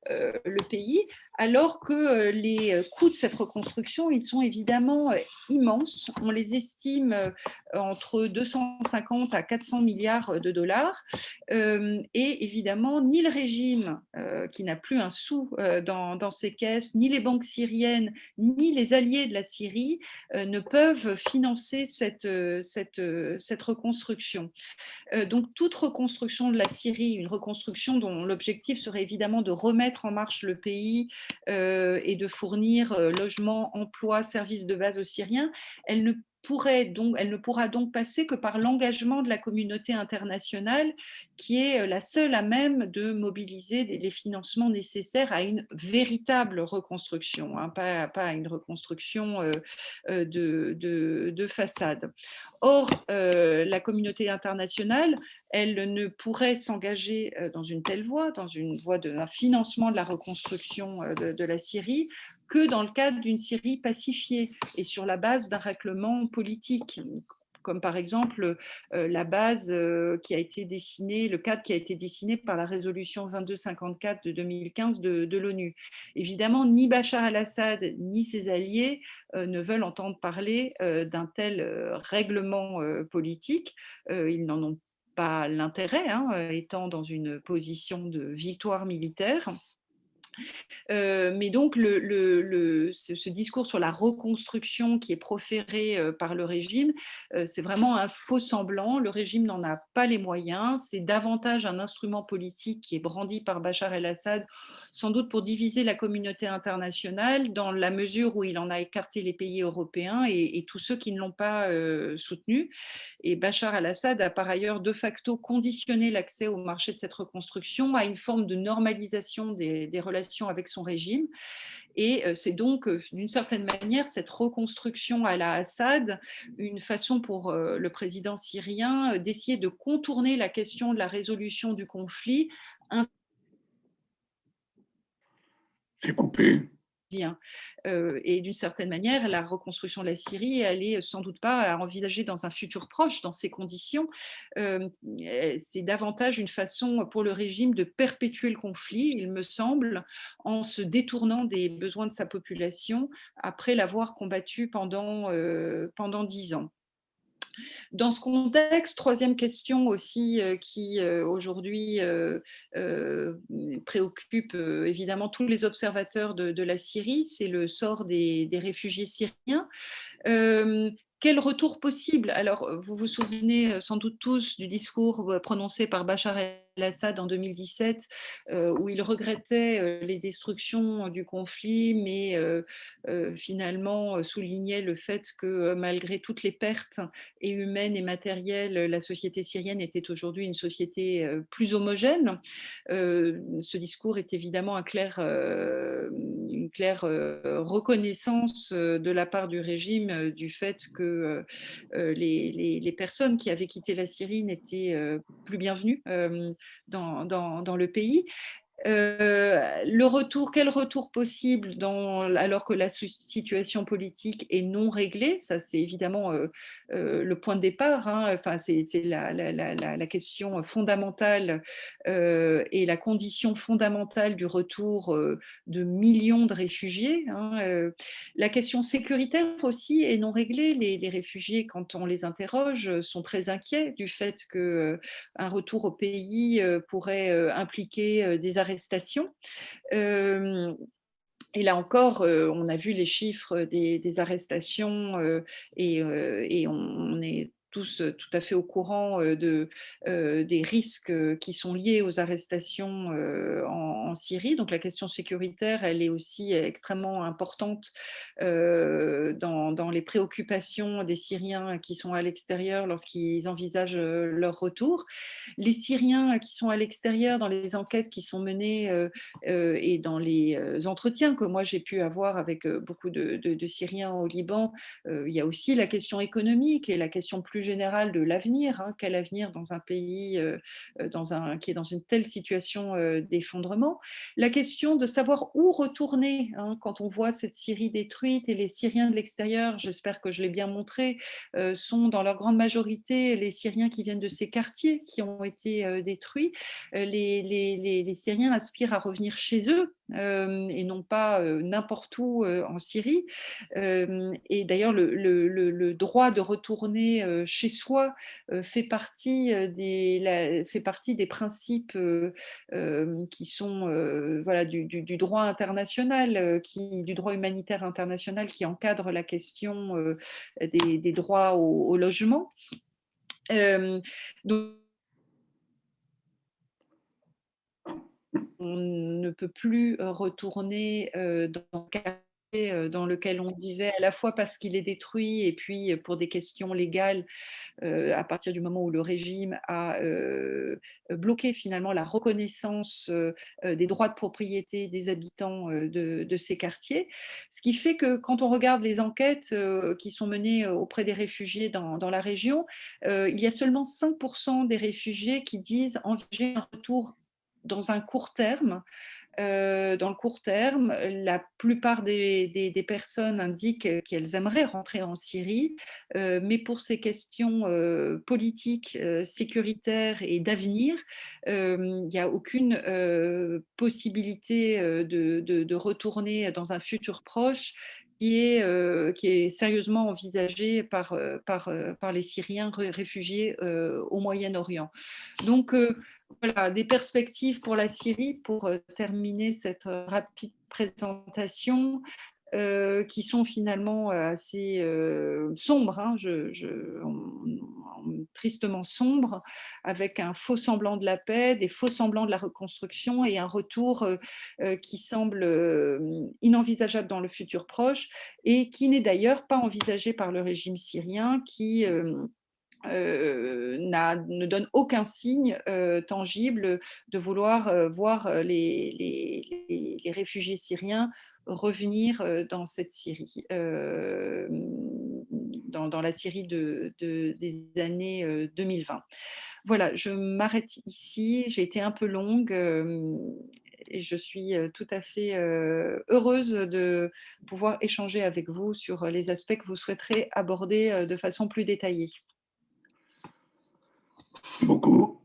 B: le pays, alors que les coûts de cette reconstruction, ils sont évidemment immenses. On les estime entre 250 à 400 milliards de dollars. Et évidemment, ni le régime, qui n'a plus un sou dans ses caisses, ni les banques syriennes, ni les alliés de la Syrie ne peuvent financer cette reconstruction. Donc, toute reconstruction de la Syrie, une reconstruction dont l'objectif serait évidemment de remettre en marche le pays et de fournir logements, emplois, services de base aux Syriens, elle ne pourra donc passer que par l'engagement de la communauté internationale, qui est la seule à même de mobiliser les financements nécessaires à une véritable reconstruction, hein, pas à une reconstruction de façade. Or, la communauté internationale, elle ne pourrait s'engager dans une telle voie, dans une voie d'un financement de la reconstruction de la Syrie, que dans le cadre d'une Syrie pacifiée et sur la base d'un règlement politique, comme par exemple la base qui a été dessinée, le cadre qui a été dessiné par la résolution 2254 de 2015 de l'ONU. Évidemment, ni Bachar el-Assad ni ses alliés ne veulent entendre parler d'un tel règlement politique. Ils n'en ont pas l'intérêt, hein, étant dans une position de victoire militaire. Mais donc, ce discours sur la reconstruction qui est proféré par le régime, c'est vraiment un faux semblant. Le régime n'en a pas les moyens. C'est davantage un instrument politique qui est brandi par Bachar el-Assad, sans doute pour diviser la communauté internationale, dans la mesure où il en a écarté les pays européens et tous ceux qui ne l'ont pas soutenu. Et Bachar el-Assad a par ailleurs de facto conditionné l'accès au marché de cette reconstruction à une forme de normalisation des relations avec son régime. Et c'est donc, d'une certaine manière, cette reconstruction à la Assad, une façon pour le président syrien d'essayer de contourner la question de la résolution du conflit.
A: C'est coupé.
B: Et d'une certaine manière, la reconstruction de la Syrie, elle est sans doute pas à envisager dans un futur proche, dans ces conditions. C'est davantage une façon pour le régime de perpétuer le conflit, il me semble, en se détournant des besoins de sa population après l'avoir combattu pendant 10 ans. Dans ce contexte, troisième question aussi qui aujourd'hui préoccupe évidemment tous les observateurs de la Syrie, c'est le sort des réfugiés syriens. Quel retour possible? Alors, vous vous souvenez sans doute tous du discours prononcé par Bachar el-Assad en 2017, où il regrettait les destructions du conflit, mais finalement soulignait le fait que malgré toutes les pertes et humaines et matérielles, la société syrienne était aujourd'hui une société plus homogène. Ce discours est évidemment une claire reconnaissance de la part du régime du fait que les personnes qui avaient quitté la Syrie n'étaient plus bienvenues dans le pays. Le retour, quel retour possible alors que la situation politique est non réglée? Ça, c'est évidemment le point de départ, hein. Enfin, c'est la question fondamentale et la condition fondamentale du retour de millions de réfugiés, hein. La question sécuritaire aussi est non réglée. Les réfugiés, quand on les interroge, sont très inquiets du fait qu'un retour au pays pourrait impliquer des arrestations. Et là encore, on a vu les chiffres des arrestations et on est tous tout à fait au courant des risques qui sont liés aux arrestations en Syrie. Donc la question sécuritaire, elle est aussi extrêmement importante dans les préoccupations des Syriens qui sont à l'extérieur lorsqu'ils envisagent leur retour. Les Syriens qui sont à l'extérieur, dans les enquêtes qui sont menées et dans les entretiens que moi j'ai pu avoir avec beaucoup de Syriens au Liban, il y a aussi la question économique et la question plus générale de l'avenir, hein. Quel avenir dans un pays qui est dans une telle situation d'effondrement? La question de savoir où retourner, hein, quand on voit cette Syrie détruite, et les Syriens de l'extérieur, j'espère que je l'ai bien montré, sont dans leur grande majorité les Syriens qui viennent de ces quartiers qui ont été détruits. Les Syriens aspirent à revenir chez eux et non pas n'importe où en Syrie. Et d'ailleurs, le droit de retourner chez soi fait partie des principes qui sont voilà, du droit international, du droit humanitaire international qui encadre la question des droits au logement. Donc, on ne peut plus retourner dans le quartier dans lequel on vivait, à la fois parce qu'il est détruit et puis pour des questions légales, à partir du moment où le régime a bloqué finalement la reconnaissance des droits de propriété des habitants de ces quartiers. Ce qui fait que quand on regarde les enquêtes qui sont menées auprès des réfugiés dans la région, il y a seulement 5% des réfugiés qui disent envisager un retour dans un court terme. Dans le court terme, la plupart des personnes indiquent qu'elles aimeraient rentrer en Syrie, mais pour ces questions politiques, sécuritaires et d'avenir, il n'y a aucune possibilité de retourner dans un futur proche qui est sérieusement envisagée par les Syriens réfugiés au Moyen-Orient. Donc, voilà, des perspectives pour la Syrie, pour terminer cette rapide présentation, qui sont finalement assez sombres, hein, tristement sombres, avec un faux semblant de la paix, des faux semblants de la reconstruction et un retour qui semble inenvisageable dans le futur proche et qui n'est d'ailleurs pas envisagé par le régime syrien qui ne donne aucun signe tangible de vouloir voir les réfugiés syriens revenir dans cette Syrie, dans la Syrie des années 2020. Voilà, je m'arrête ici. J'ai été un peu longue et je suis tout à fait heureuse de pouvoir échanger avec vous sur les aspects que vous souhaiterez aborder de façon plus détaillée.
A: Beaucoup.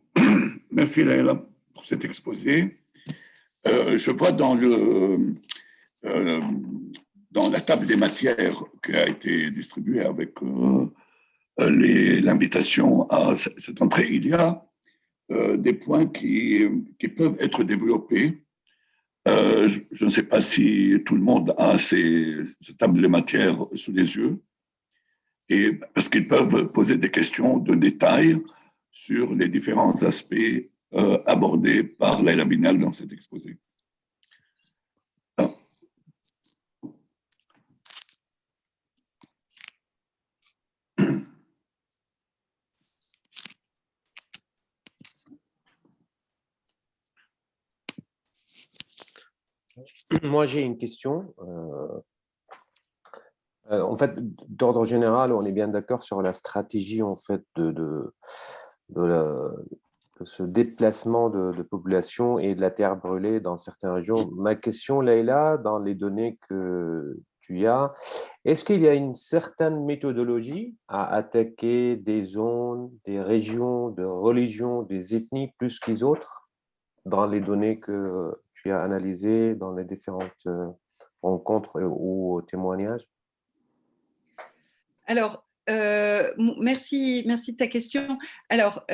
A: Merci Laëla pour cet exposé. Je vois dans la table des matières qui a été distribuée avec l'invitation à cette entrée, il y a des points qui peuvent être développés. Je ne sais pas si tout le monde a cette table des matières sous les yeux, et parce qu'ils peuvent poser des questions de détail sur les différents aspects abordés par Laëla Binal dans cet exposé.
C: Moi, j'ai une question. En fait, d'ordre général, on est bien d'accord sur la stratégie en fait de ce déplacement de population et de la terre brûlée dans certaines régions. Ma question, Leïla, dans les données que tu as, est-ce qu'il y a une certaine méthodologie à attaquer des zones, des régions, de religions, des ethnies plus qu'ils autres dans les données que tu as analysées, dans les différentes rencontres ou témoignages?
B: Alors, merci de ta question. Alors,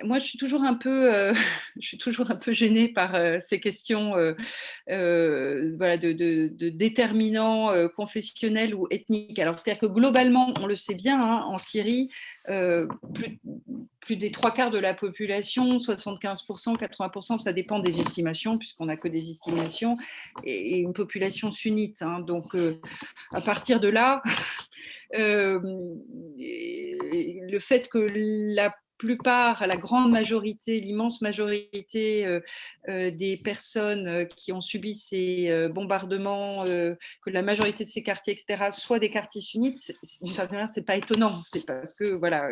B: moi, je suis toujours un peu, je suis toujours un peu gênée par ces questions, voilà, de déterminants confessionnels ou ethniques. Alors, c'est-à-dire que globalement, on le sait bien, hein, en Syrie, plus des 3/4 de la population, 75%, 80%, ça dépend des estimations, puisqu'on n'a que des estimations, et une population sunnite. Hein. Donc, à partir de là, le fait que la plupart, la grande majorité, l'immense majorité des personnes qui ont subi ces bombardements, que la majorité de ces quartiers, etc., soient des quartiers sunnites, d'une certaine manière, c'est pas étonnant. C'est parce que, voilà,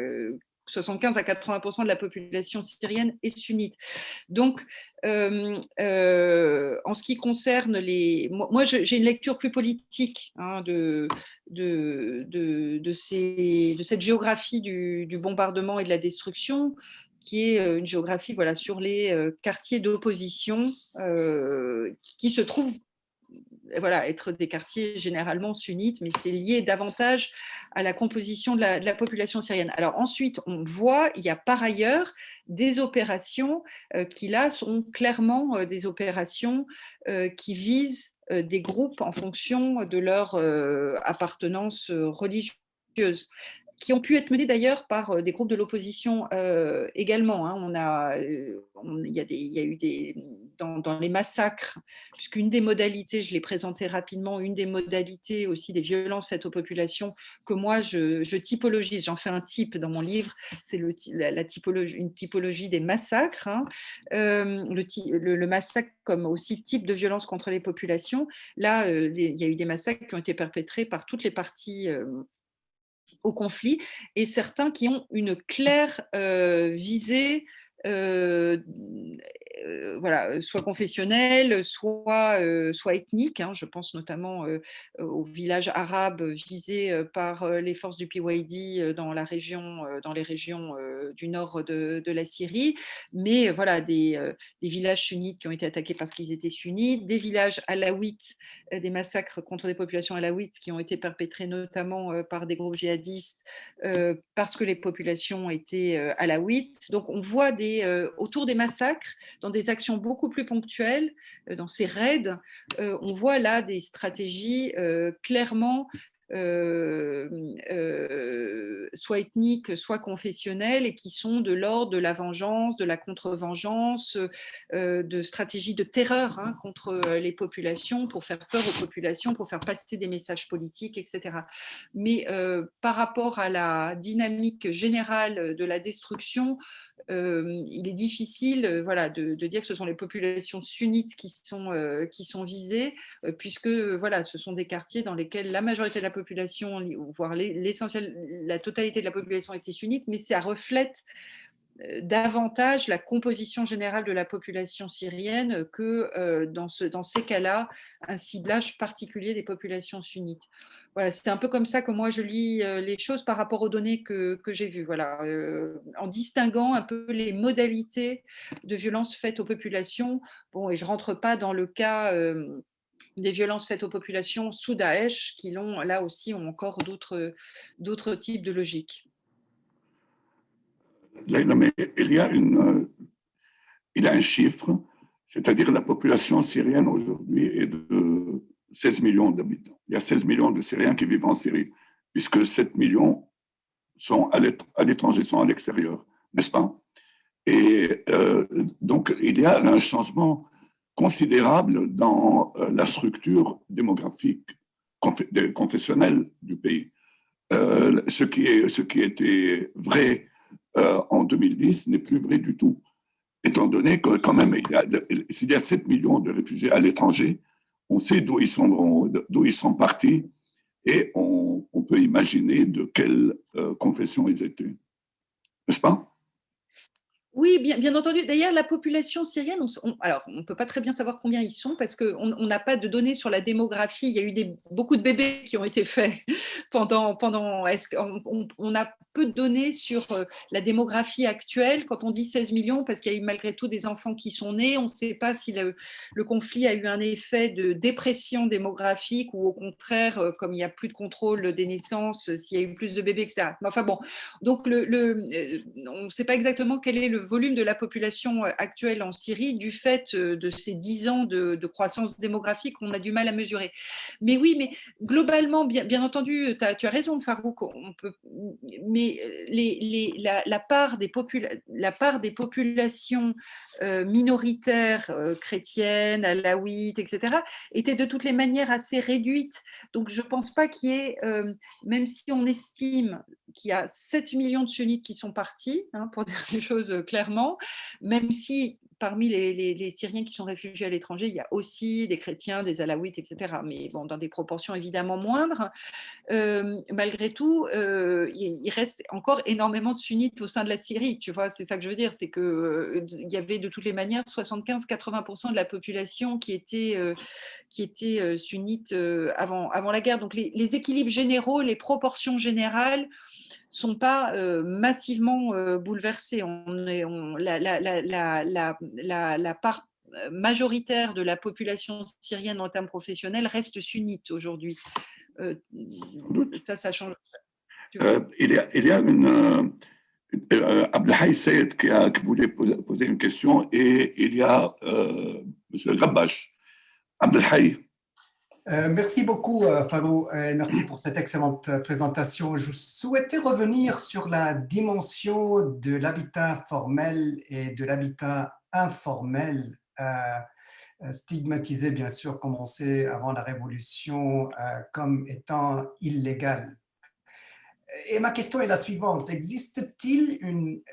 B: 75 à 80% de la population syrienne est sunnite. Donc, en ce qui concerne les... Moi, j'ai une lecture plus politique, hein, de cette géographie du bombardement et de la destruction, qui est une géographie, voilà, sur les quartiers d'opposition qui se trouvent, voilà, être des quartiers généralement sunnites, mais c'est lié davantage à la composition de la population syrienne. Alors ensuite, on voit, il y a par ailleurs des opérations qui là sont clairement des opérations qui visent des groupes en fonction de leur appartenance religieuse, qui ont pu être menées d'ailleurs par des groupes de l'opposition également. Hein. Il y a eu dans les massacres, puisqu'une des modalités, je l'ai présenté rapidement, une des modalités aussi des violences faites aux populations que moi je typologise, j'en fais un type dans mon livre, c'est une typologie des massacres, hein. Le massacre comme aussi type de violence contre les populations. Là, il y a eu des massacres qui ont été perpétrés par toutes les parties au conflit, et certains qui ont une claire visée, voilà, soit confessionnelle, soit ethnique. Hein. Je pense notamment aux villages arabes visés par les forces du PYD dans les régions du nord de la Syrie, mais voilà, des villages sunnites qui ont été attaqués parce qu'ils étaient sunnites, des villages alaouites, des massacres contre des populations alaouites qui ont été perpétrés notamment par des groupes djihadistes parce que les populations étaient alaouites. Donc on voit autour des massacres, dans des actions beaucoup plus ponctuelles, dans ces raids, on voit là des stratégies clairement soit ethniques, soit confessionnelles, et qui sont de l'ordre de la vengeance, de la contre-vengeance, de stratégies de terreur, hein, contre les populations, pour faire peur aux populations, pour faire passer des messages politiques, etc. Mais par rapport à la dynamique générale de la destruction, il est difficile, voilà, de dire que ce sont les populations sunnites qui sont visées, puisque voilà, ce sont des quartiers dans lesquels la majorité de la population, voire la totalité de la population était sunnite, mais ça reflète davantage la composition générale de la population syrienne que dans ces cas-là, un ciblage particulier des populations sunnites. Voilà, c'est un peu comme ça que moi je lis les choses par rapport aux données que j'ai vues, voilà, en distinguant un peu les modalités de violences faites aux populations. Bon, et je ne rentre pas dans le cas des violences faites aux populations sous Daesh, qui là aussi ont encore d'autres types de logiques.
A: Leïla, mais il y a un chiffre, c'est-à-dire la population syrienne aujourd'hui est de 16 millions d'habitants. Il y a 16 millions de Syriens qui vivent en Syrie, puisque 7 millions sont à l'étranger, sont à l'extérieur, n'est-ce pas? Et donc, il y a un changement considérable dans la structure démographique confessionnelle du pays. Ce qui était vrai en 2010 n'est plus vrai du tout, étant donné que quand même, s'il y a 7 millions de réfugiés à l'étranger, on sait d'où ils sont partis, et on peut imaginer de quelle confession ils étaient. N'est-ce pas?
B: Oui, bien entendu. D'ailleurs, la population syrienne, alors, on ne peut pas très bien savoir combien ils sont parce qu'on n'a pas de données sur la démographie. Il y a eu beaucoup de bébés qui ont été faits on a peu de données sur la démographie actuelle. Quand on dit 16 millions, parce qu'il y a eu malgré tout des enfants qui sont nés, on ne sait pas si le conflit a eu un effet de dépression démographique ou au contraire, comme il n'y a plus de contrôle des naissances, s'il y a eu plus de bébés, etc. Mais enfin bon, donc on ne sait pas exactement quel est le volume de la population actuelle en Syrie du fait de ces 10 ans de croissance démographique qu'on a du mal à mesurer. Mais oui, mais globalement, bien entendu, tu as raison, Farouk, mais la part des populations minoritaires chrétiennes, alaouites, etc., était de toutes les manières assez réduite. Donc, je ne pense pas qu'il y ait, même si on estime qu'il y a 7 millions de sunnites qui sont partis, pour dire les choses clairement, même si parmi les Syriens qui sont réfugiés à l'étranger, il y a aussi des chrétiens, des alaouites, etc., mais bon, dans des proportions évidemment moindres. Malgré tout, il reste encore énormément de sunnites au sein de la Syrie, tu vois, c'est ça que je veux dire, c'est qu'il y avait de toutes les manières 75-80% de la population qui était sunnite avant la guerre. Donc les équilibres généraux, les proportions générales sont pas massivement bouleversées. La part majoritaire de la population syrienne en termes professionnels reste sunnite aujourd'hui. Ça change.
A: Il y a Abdelhaï Sayed qui voulait poser une question et il y a M. Gabash. Abdelhaï.
D: Merci beaucoup, Farou. Merci pour cette excellente présentation. Je souhaitais revenir sur la dimension de l'habitat formel et de l'habitat informel, stigmatisé, bien sûr, comme on sait, avant la Révolution, comme étant illégal. Et ma question est la suivante. Existe-t-il une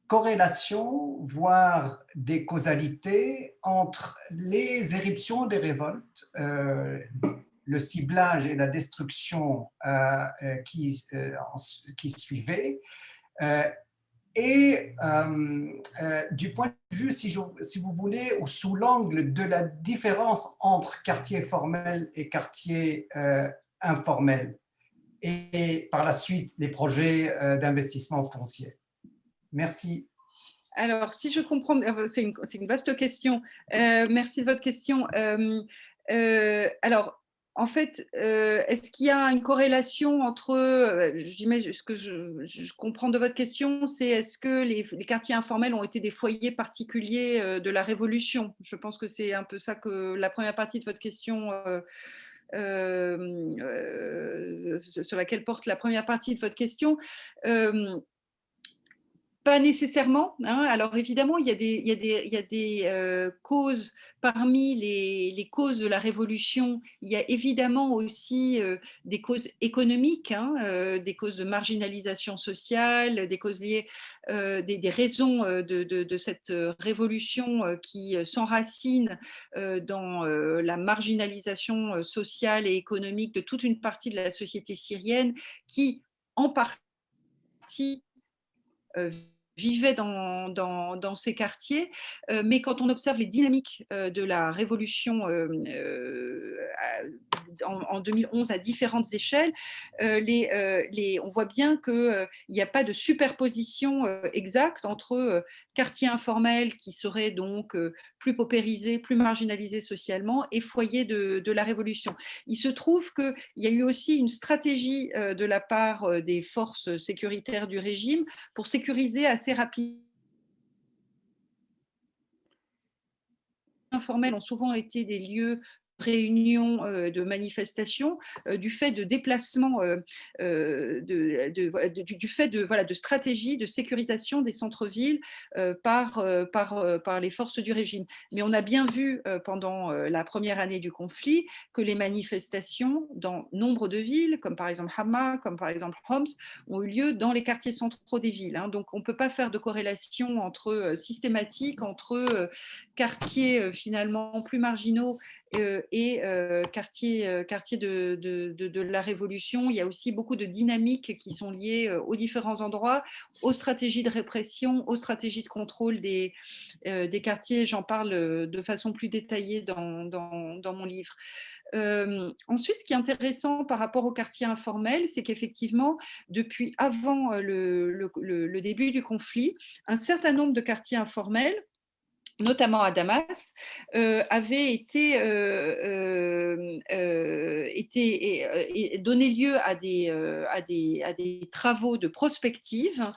D: corrélation, voire des causalités entre les éruptions des révoltes, le ciblage et la destruction qui suivaient, et du point de vue, si vous voulez, ou sous l'angle de la différence entre quartier formel et quartier informel, et par la suite les projets d'investissement foncier. Merci.
B: Alors, si je comprends, c'est une vaste question. Merci de votre question. Alors, en fait, est-ce qu'il y a une corrélation entre, ce que je comprends de votre question, c'est est-ce que les quartiers informels ont été des foyers particuliers de la Révolution? Je pense que c'est un peu ça que la première partie de votre question sur laquelle porte la première partie de votre question. Pas nécessairement. Alors évidemment, il y a des causes. Parmi les causes de la Révolution, il y a évidemment aussi des causes économiques, des causes de marginalisation sociale, des causes liées, des raisons de cette révolution qui s'enracinent dans la marginalisation sociale et économique de toute une partie de la société syrienne qui, en partie, vivaient dans ces quartiers, mais quand on observe les dynamiques de la révolution en 2011 à différentes échelles, on voit bien qu'il n'y a pas de superposition exacte entre quartiers informels qui seraient donc plus paupérisés, plus marginalisés socialement et foyers de la révolution. Il se trouve qu'il y a eu aussi une stratégie de la part des forces sécuritaires du régime pour sécuriser assez rapidement. Informels ont souvent été des lieux réunions, de manifestations, du fait de déplacements, du fait de stratégies de sécurisation des centres-villes par les forces du régime. Mais on a bien vu pendant la première année du conflit que les manifestations dans nombre de villes, comme par exemple Hama, comme par exemple Homs, ont eu lieu dans les quartiers centraux des villes. Donc on ne peut pas faire de corrélation systématique entre quartiers finalement plus marginaux et quartiers de la Révolution. Il y a aussi beaucoup de dynamiques qui sont liées aux différents endroits, aux stratégies de répression, aux stratégies de contrôle des quartiers. J'en parle de façon plus détaillée dans mon livre. Ensuite, ce qui est intéressant par rapport aux quartiers informels, c'est qu'effectivement, depuis avant le début du conflit, un certain nombre de quartiers informels, notamment à Damas, avaient donné lieu à des travaux de prospective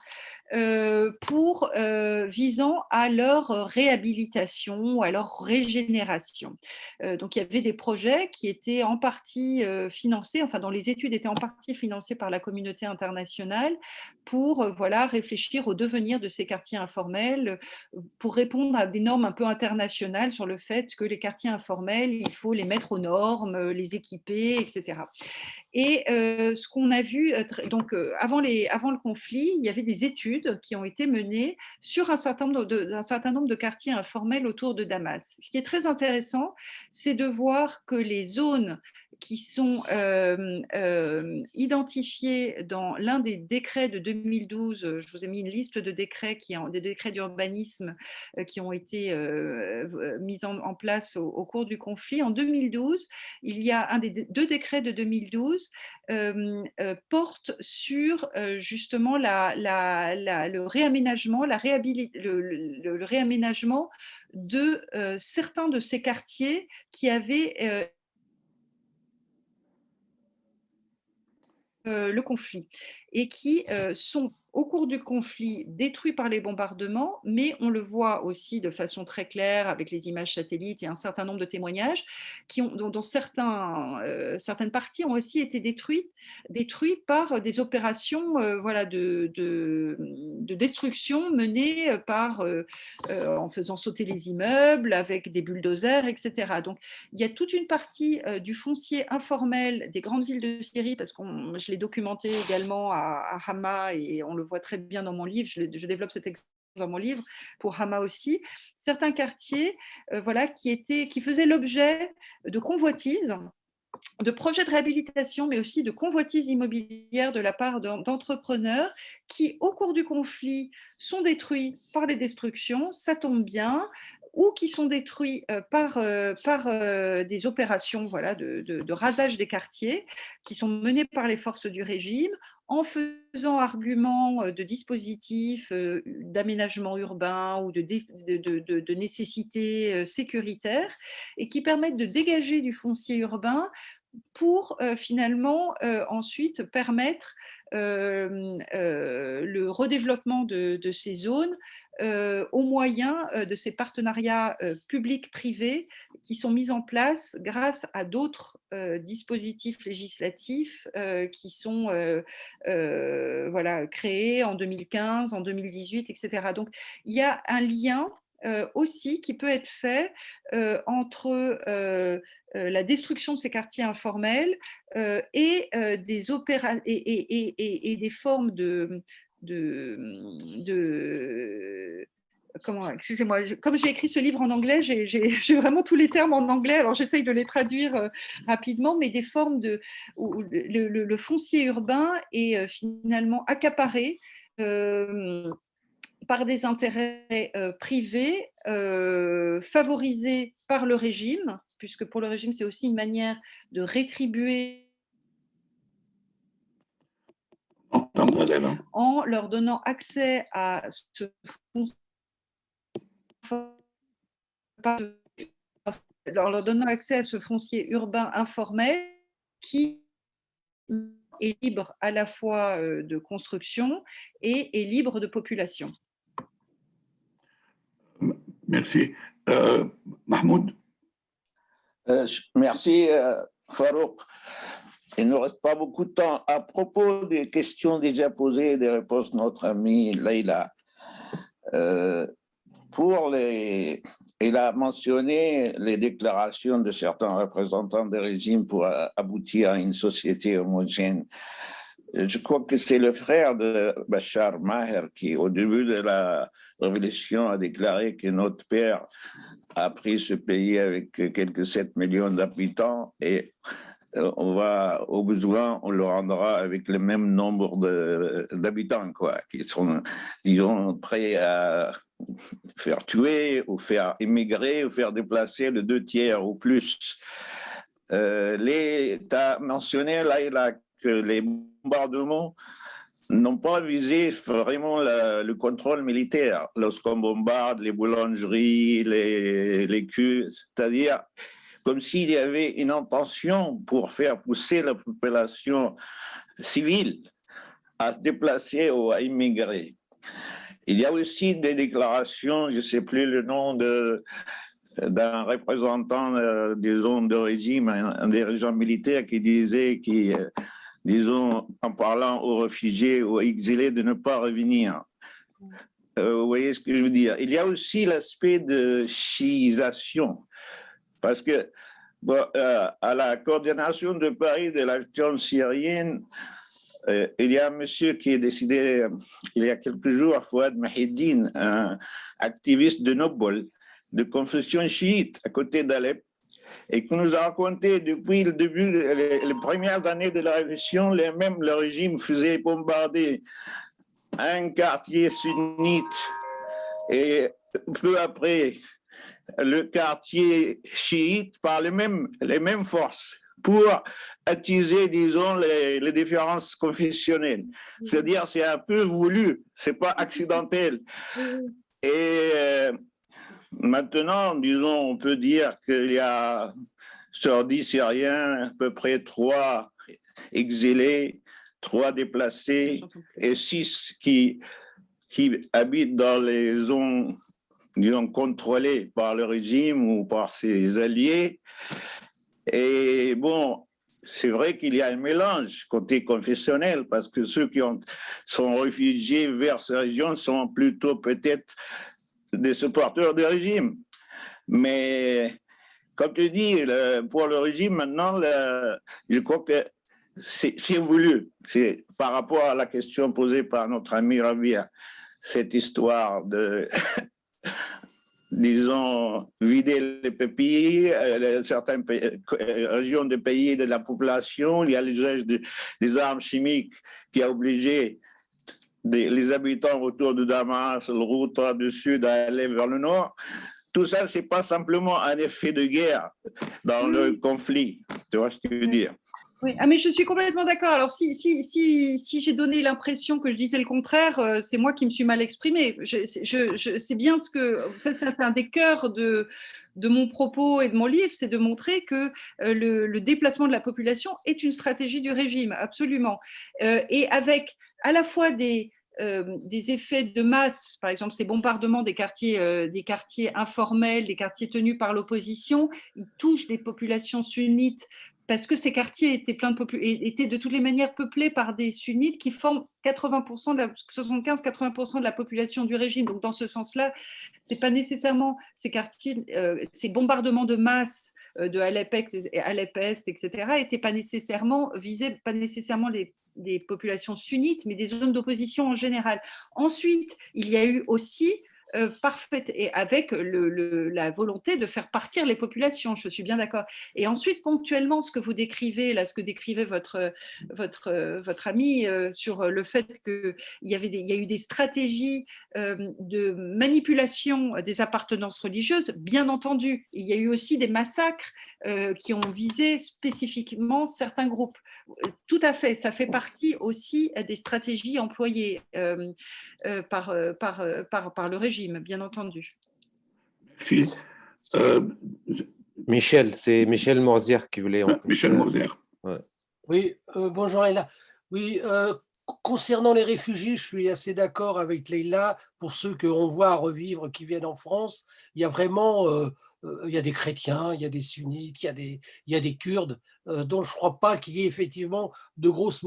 B: visant à leur réhabilitation, à leur régénération. Donc, il y avait des projets qui étaient en partie financés, enfin, dont les études étaient en partie financées par la communauté internationale pour réfléchir au devenir de ces quartiers informels, pour répondre à des normes un peu internationales sur le fait que les quartiers informels, il faut les mettre aux normes, les équiper, etc. Et ce qu'on a vu, donc avant le conflit, il y avait des études qui ont été menées sur un certain nombre de quartiers informels autour de Damas. Ce qui est très intéressant, c'est de voir que les zones qui sont identifiées dans l'un des décrets de 2012, je vous ai mis une liste de décrets, des décrets d'urbanisme qui ont été mis en place au cours du conflit. En 2012, il y a un des deux décrets de 2012 porte sur justement le réaménagement, le réaménagement de certains de ces quartiers qui avaient le conflit et qui sont au cours du conflit détruits par les bombardements, mais on le voit aussi de façon très claire avec les images satellites et un certain nombre de témoignages dont certaines parties ont aussi été détruites par des opérations de destruction menées en faisant sauter les immeubles avec des bulldozers, etc. Donc il y a toute une partie du foncier informel des grandes villes de Syrie, parce que je l'ai documenté également à Hama et on le voit très bien dans mon livre, je développe cet exemple dans mon livre, pour Hama aussi, certains quartiers qui faisaient l'objet de convoitises, de projets de réhabilitation, mais aussi de convoitises immobilières de la part d'entrepreneurs qui, au cours du conflit, sont détruits par les destructions, ça tombe bien, ou qui sont détruits par des opérations de rasage des quartiers qui sont menées par les forces du régime en faisant argument de dispositifs d'aménagement urbain ou de nécessité sécuritaire et qui permettent de dégager du foncier urbain pour finalement ensuite permettre le redéveloppement de ces zones au moyen de ces partenariats publics-privés qui sont mis en place grâce à d'autres dispositifs législatifs qui sont créés en 2015, en 2018, etc. Donc, il y a un lien aussi qui peut être fait entre la destruction de ces quartiers informels et des formes excusez-moi, comme j'ai écrit ce livre en anglais, j'ai vraiment tous les termes en anglais, alors j'essaye de les traduire rapidement, mais des formes où le foncier urbain est finalement accaparé par des intérêts privés favorisés par le régime, puisque pour le régime, c'est aussi une manière de rétribuer en leur donnant accès à ce foncier, leur donnant accès à ce foncier urbain informel qui est libre à la fois de construction et est libre de population.
A: Merci. Mahmoud.
E: Merci, Farouk. Il ne reste pas beaucoup de temps. À propos des questions déjà posées et des réponses de notre amie Leïla, il a mentionné les déclarations de certains représentants des régimes pour aboutir à une société homogène. Je crois que c'est le frère de Bachar Maher qui, au début de la révolution, a déclaré que notre père a pris ce pays avec quelques 7 millions d'habitants et au besoin, on le rendra avec le même nombre d'habitants, quoi, qui sont, disons, prêts à faire tuer ou faire immigrer ou faire déplacer le 2/3 ou plus. Tu as mentionné là que les bombardements n'ont pas visé vraiment le contrôle militaire lorsqu'on bombarde les boulangeries, les culs, c'est-à-dire comme s'il y avait une intention pour faire pousser la population civile à se déplacer ou à immigrer. Il y a aussi des déclarations, je ne sais plus le nom d'un représentant, disons, de régime, un dirigeant militaire qui disait, disons, en parlant aux réfugiés ou aux exilés, de ne pas revenir. Vous voyez ce que je veux dire? Il y a aussi l'aspect de chiisation, parce que bon, à la coordination de Paris de l'action syrienne, il y a un monsieur qui est décédé il y a quelques jours, Fouad Mahiddine, un activiste de Nobel, de confession chiite à côté d'Alep, et qui nous a raconté depuis le début, les premières années de la révolution, le régime faisait bombarder un quartier sunnite et peu après le quartier chiite par les mêmes forces pour attiser, disons, les différences confessionnelles. C'est-à-dire, c'est un peu voulu, c'est pas accidentel. Et maintenant, disons, on peut dire qu'il y a sur 10 Syriens, à peu près 3 exilés, 3 déplacés et 6 qui habitent dans les zones, disons, contrôlées par le régime ou par ses alliés. Et bon, c'est vrai qu'il y a un mélange côté confessionnel parce que ceux qui sont réfugiés vers ces régions sont plutôt peut-être des supporters du régime. Mais comme tu dis, pour le régime maintenant, je crois que c'est voulu. C'est par rapport à la question posée par notre ami Rabia, cette histoire de, disons, vider les pays, certaines régions des pays de la population. Il y a l'usage des armes chimiques qui a obligé les habitants autour de Damas, le route du sud à aller vers le nord. Tout ça, ce n'est pas simplement un effet de guerre dans le conflit. Tu vois ce que je veux dire?
B: Oui, ah, mais je suis complètement d'accord. Alors, si j'ai donné l'impression que je disais le contraire, c'est moi qui me suis mal exprimée. C'est bien ce que… C'est un des cœurs de mon propos et de mon livre, c'est de montrer que le déplacement de la population est une stratégie du régime, absolument. Et avec à la fois des effets de masse, par exemple ces bombardements des quartiers informels, des quartiers tenus par l'opposition, ils touchent des populations sunnites parce que ces quartiers étaient de toutes les manières peuplés par des sunnites qui forment 75-80% de la population du régime. Donc dans ce sens-là, c'est pas nécessairement ces quartiers, ces bombardements de masse de Alep Est, etc., n'étaient pas nécessairement visés, pas nécessairement des populations sunnites, mais des zones d'opposition en général. Ensuite, il y a eu aussi parfaite et avec la volonté de faire partir les populations, je suis bien d'accord. Et ensuite, ponctuellement, ce que vous décrivez, là, ce que décrivait votre ami sur le fait qu'il y a eu des stratégies de manipulation des appartenances religieuses, bien entendu. Il y a eu aussi des massacres qui ont visé spécifiquement certains groupes. Tout à fait, ça fait partie aussi des stratégies employées par le régime, bien entendu.
A: Merci.
C: Michel, c'est Michel Morzière qui voulait en fait.
A: Michel Morzière.
C: Ouais.
F: Oui, bonjour Leïla. Oui, concernant les réfugiés, je suis assez d'accord avec Leïla. Pour ceux qu'on voit revivre qui viennent en France, il y a vraiment il y a des chrétiens, il y a des sunnites, il y a des Kurdes, dont je ne crois pas qu'il y ait effectivement de grosses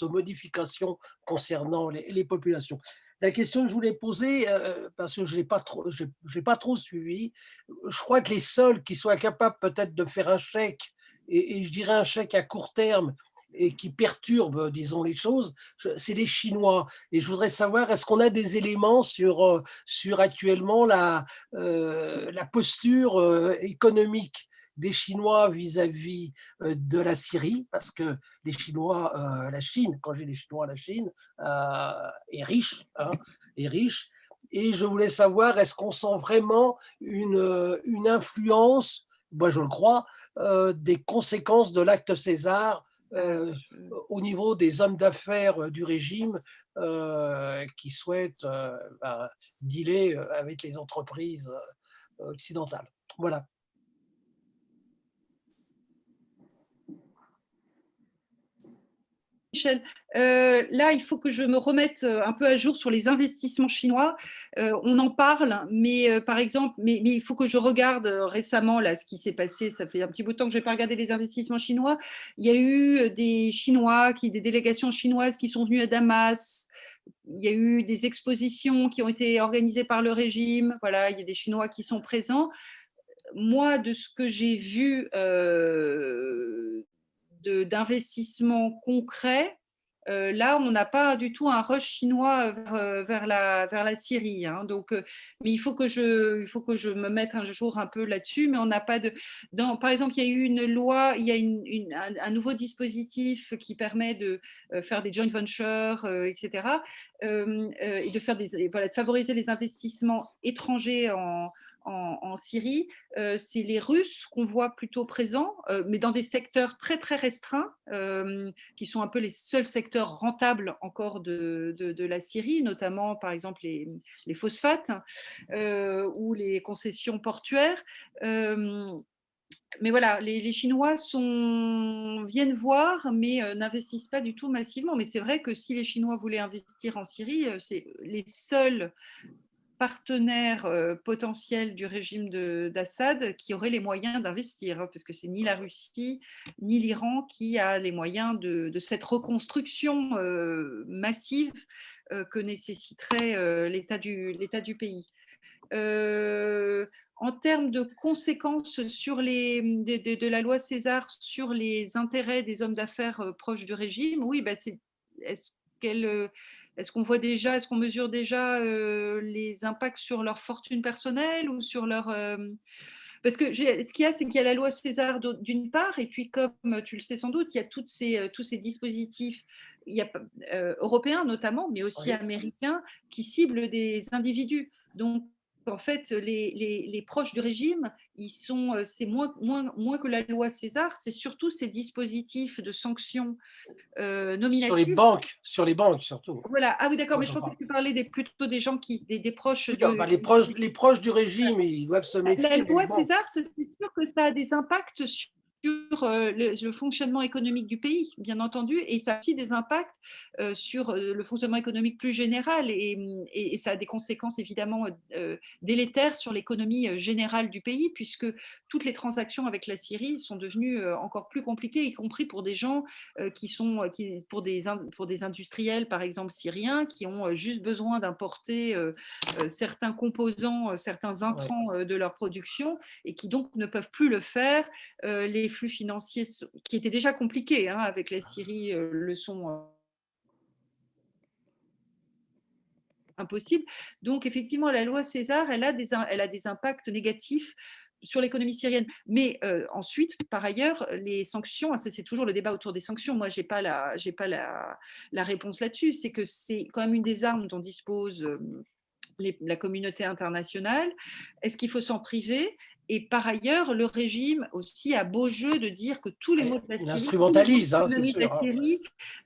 F: modifications concernant les populations. La question que je voulais poser, parce que je n'ai pas trop suivi, je crois que les seuls qui soient capables peut-être de faire un chèque, et je dirais un chèque à court terme, et qui perturbe, disons, les choses, c'est les Chinois. Et je voudrais savoir, est-ce qu'on a des éléments sur actuellement la posture économique des Chinois vis-à-vis de la Syrie, parce que les Chinois, la Chine, quand j'ai les Chinois, la Chine est riche, hein, est riche. Et je voulais savoir, est-ce qu'on sent vraiment une influence, moi je le crois, des conséquences de l'acte César au niveau des hommes d'affaires du régime qui souhaitent dealer avec les entreprises occidentales. Voilà.
B: Michel, là, il faut que je me remette un peu à jour sur les investissements chinois. On en parle, mais par exemple, mais il faut que je regarde récemment là, ce qui s'est passé. Ça fait un petit bout de temps que je n'ai pas regardé les investissements chinois. Il y a eu des Chinois, des délégations chinoises qui sont venues à Damas. Il y a eu des expositions qui ont été organisées par le régime. Voilà, il y a des Chinois qui sont présents. Moi, de ce que j'ai vu d'investissement concret, là, on n'a pas du tout un rush chinois vers la Syrie. Hein. Donc, mais il faut que je me mette un jour un peu là-dessus. Mais on n'a pas de. Par exemple, il y a eu une loi, il y a un nouveau dispositif qui permet de faire des joint ventures, etc. Et de faire de favoriser les investissements étrangers en Syrie. C'est les Russes qu'on voit plutôt présents, mais dans des secteurs très très restreints, qui sont un peu les seuls secteurs rentables encore de la Syrie, notamment par exemple les phosphates ou les concessions portuaires. Mais voilà, les Chinois viennent voir, mais n'investissent pas du tout massivement. Mais c'est vrai que si les Chinois voulaient investir en Syrie, c'est les seuls partenaires potentiels du régime d'Assad qui auraient les moyens d'investir, hein, parce que c'est ni la Russie ni l'Iran qui a les moyens de cette reconstruction massive que nécessiterait l'état du pays. En termes de conséquences sur de la loi César sur les intérêts des hommes d'affaires proches du régime, oui, est-ce qu'on voit déjà, est-ce qu'on mesure déjà les impacts sur leur fortune personnelle ou sur leur… Parce que ce qu'il y a, c'est qu'il y a la loi César d'une part, et puis comme tu le sais sans doute, il y a tous ces dispositifs européens notamment, mais aussi américains, qui ciblent des individus. Donc, en fait, les proches du régime, c'est moins que la loi César, c'est surtout ces dispositifs de sanctions nominatives.
F: Sur les banques surtout.
B: Voilà. Ah oui, d'accord, mais je pensais que tu parlais plutôt des gens des proches.
F: Les proches du régime, ils doivent se méfier.
B: La loi César, c'est sûr que ça a des impacts sur le fonctionnement économique du pays, bien entendu, et ça a aussi des impacts sur le fonctionnement économique plus général, et ça a des conséquences évidemment délétères sur l'économie générale du pays, puisque toutes les transactions avec la Syrie sont devenues encore plus compliquées, y compris pour des gens pour des industriels, par exemple syriens, qui ont juste besoin d'importer certains composants, certains intrants de leur production, et qui donc ne peuvent plus le faire. Les flux financiers qui étaient déjà compliqués avec la Syrie le sont impossibles. Donc effectivement, la loi César, elle a des impacts négatifs sur l'économie syrienne. Mais ensuite, par ailleurs, les sanctions, c'est toujours le débat autour des sanctions. Moi, j'ai pas la réponse là-dessus. C'est que c'est quand même une des armes dont dispose la communauté internationale. Est-ce qu'il faut s'en priver ? Et par ailleurs, le régime aussi a beau jeu de dire que tous les mots de la Syrie,
F: instrumentalise,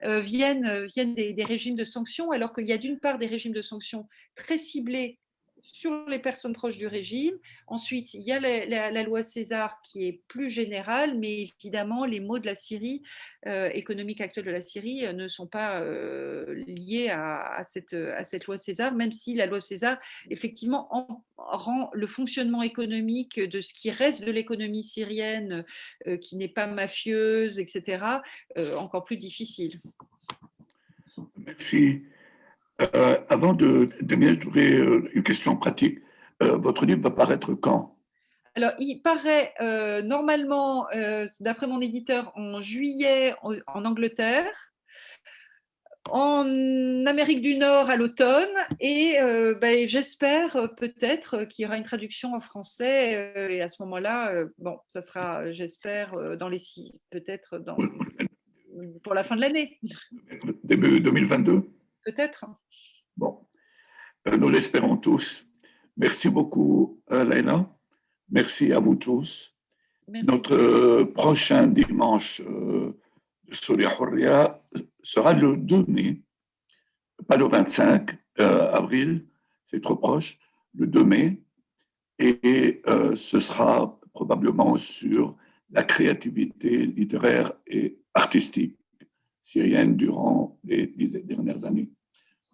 B: viennent des régimes de sanctions, alors qu'il y a d'une part des régimes de sanctions très ciblés sur les personnes proches du régime. Ensuite, il y a la loi César qui est plus générale, mais évidemment, les maux de la Syrie, économique actuelle de la Syrie, ne sont pas liés à cette loi César, même si la loi César, effectivement, rend le fonctionnement économique de ce qui reste de l'économie syrienne, qui n'est pas mafieuse, etc., encore plus difficile.
A: Merci. Avant de terminer, j'aurais une question pratique. Votre livre va paraître quand ?
B: Alors, il paraît normalement, d'après mon éditeur, en juillet en Angleterre, en Amérique du Nord à l'automne, et j'espère peut-être qu'il y aura une traduction en français, et à ce moment-là, bon, ça sera, j'espère, dans les peut-être pour la fin de l'année.
A: Début 2022?
B: Peut-être.
A: Bon, nous l'espérons tous. Merci beaucoup, Leïla. Merci à vous tous.
B: Merci.
A: Notre prochain dimanche de Soria Hurria sera le 2 mai, pas le 25 avril, c'est trop proche, le 2 mai, et ce sera probablement sur la créativité littéraire et artistique syrienne durant les 10 dernières années.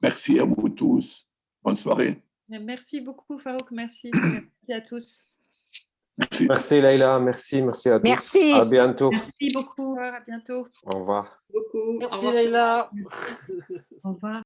A: Merci à vous tous. Bonne soirée.
B: Merci beaucoup, Farouk. Merci. Merci à tous.
A: Merci.
C: Merci Leïla, merci à tous.
G: Merci.
C: À bientôt.
B: Merci beaucoup. À bientôt.
C: Au revoir.
B: Beaucoup.
F: Merci Leïla.
B: Au revoir.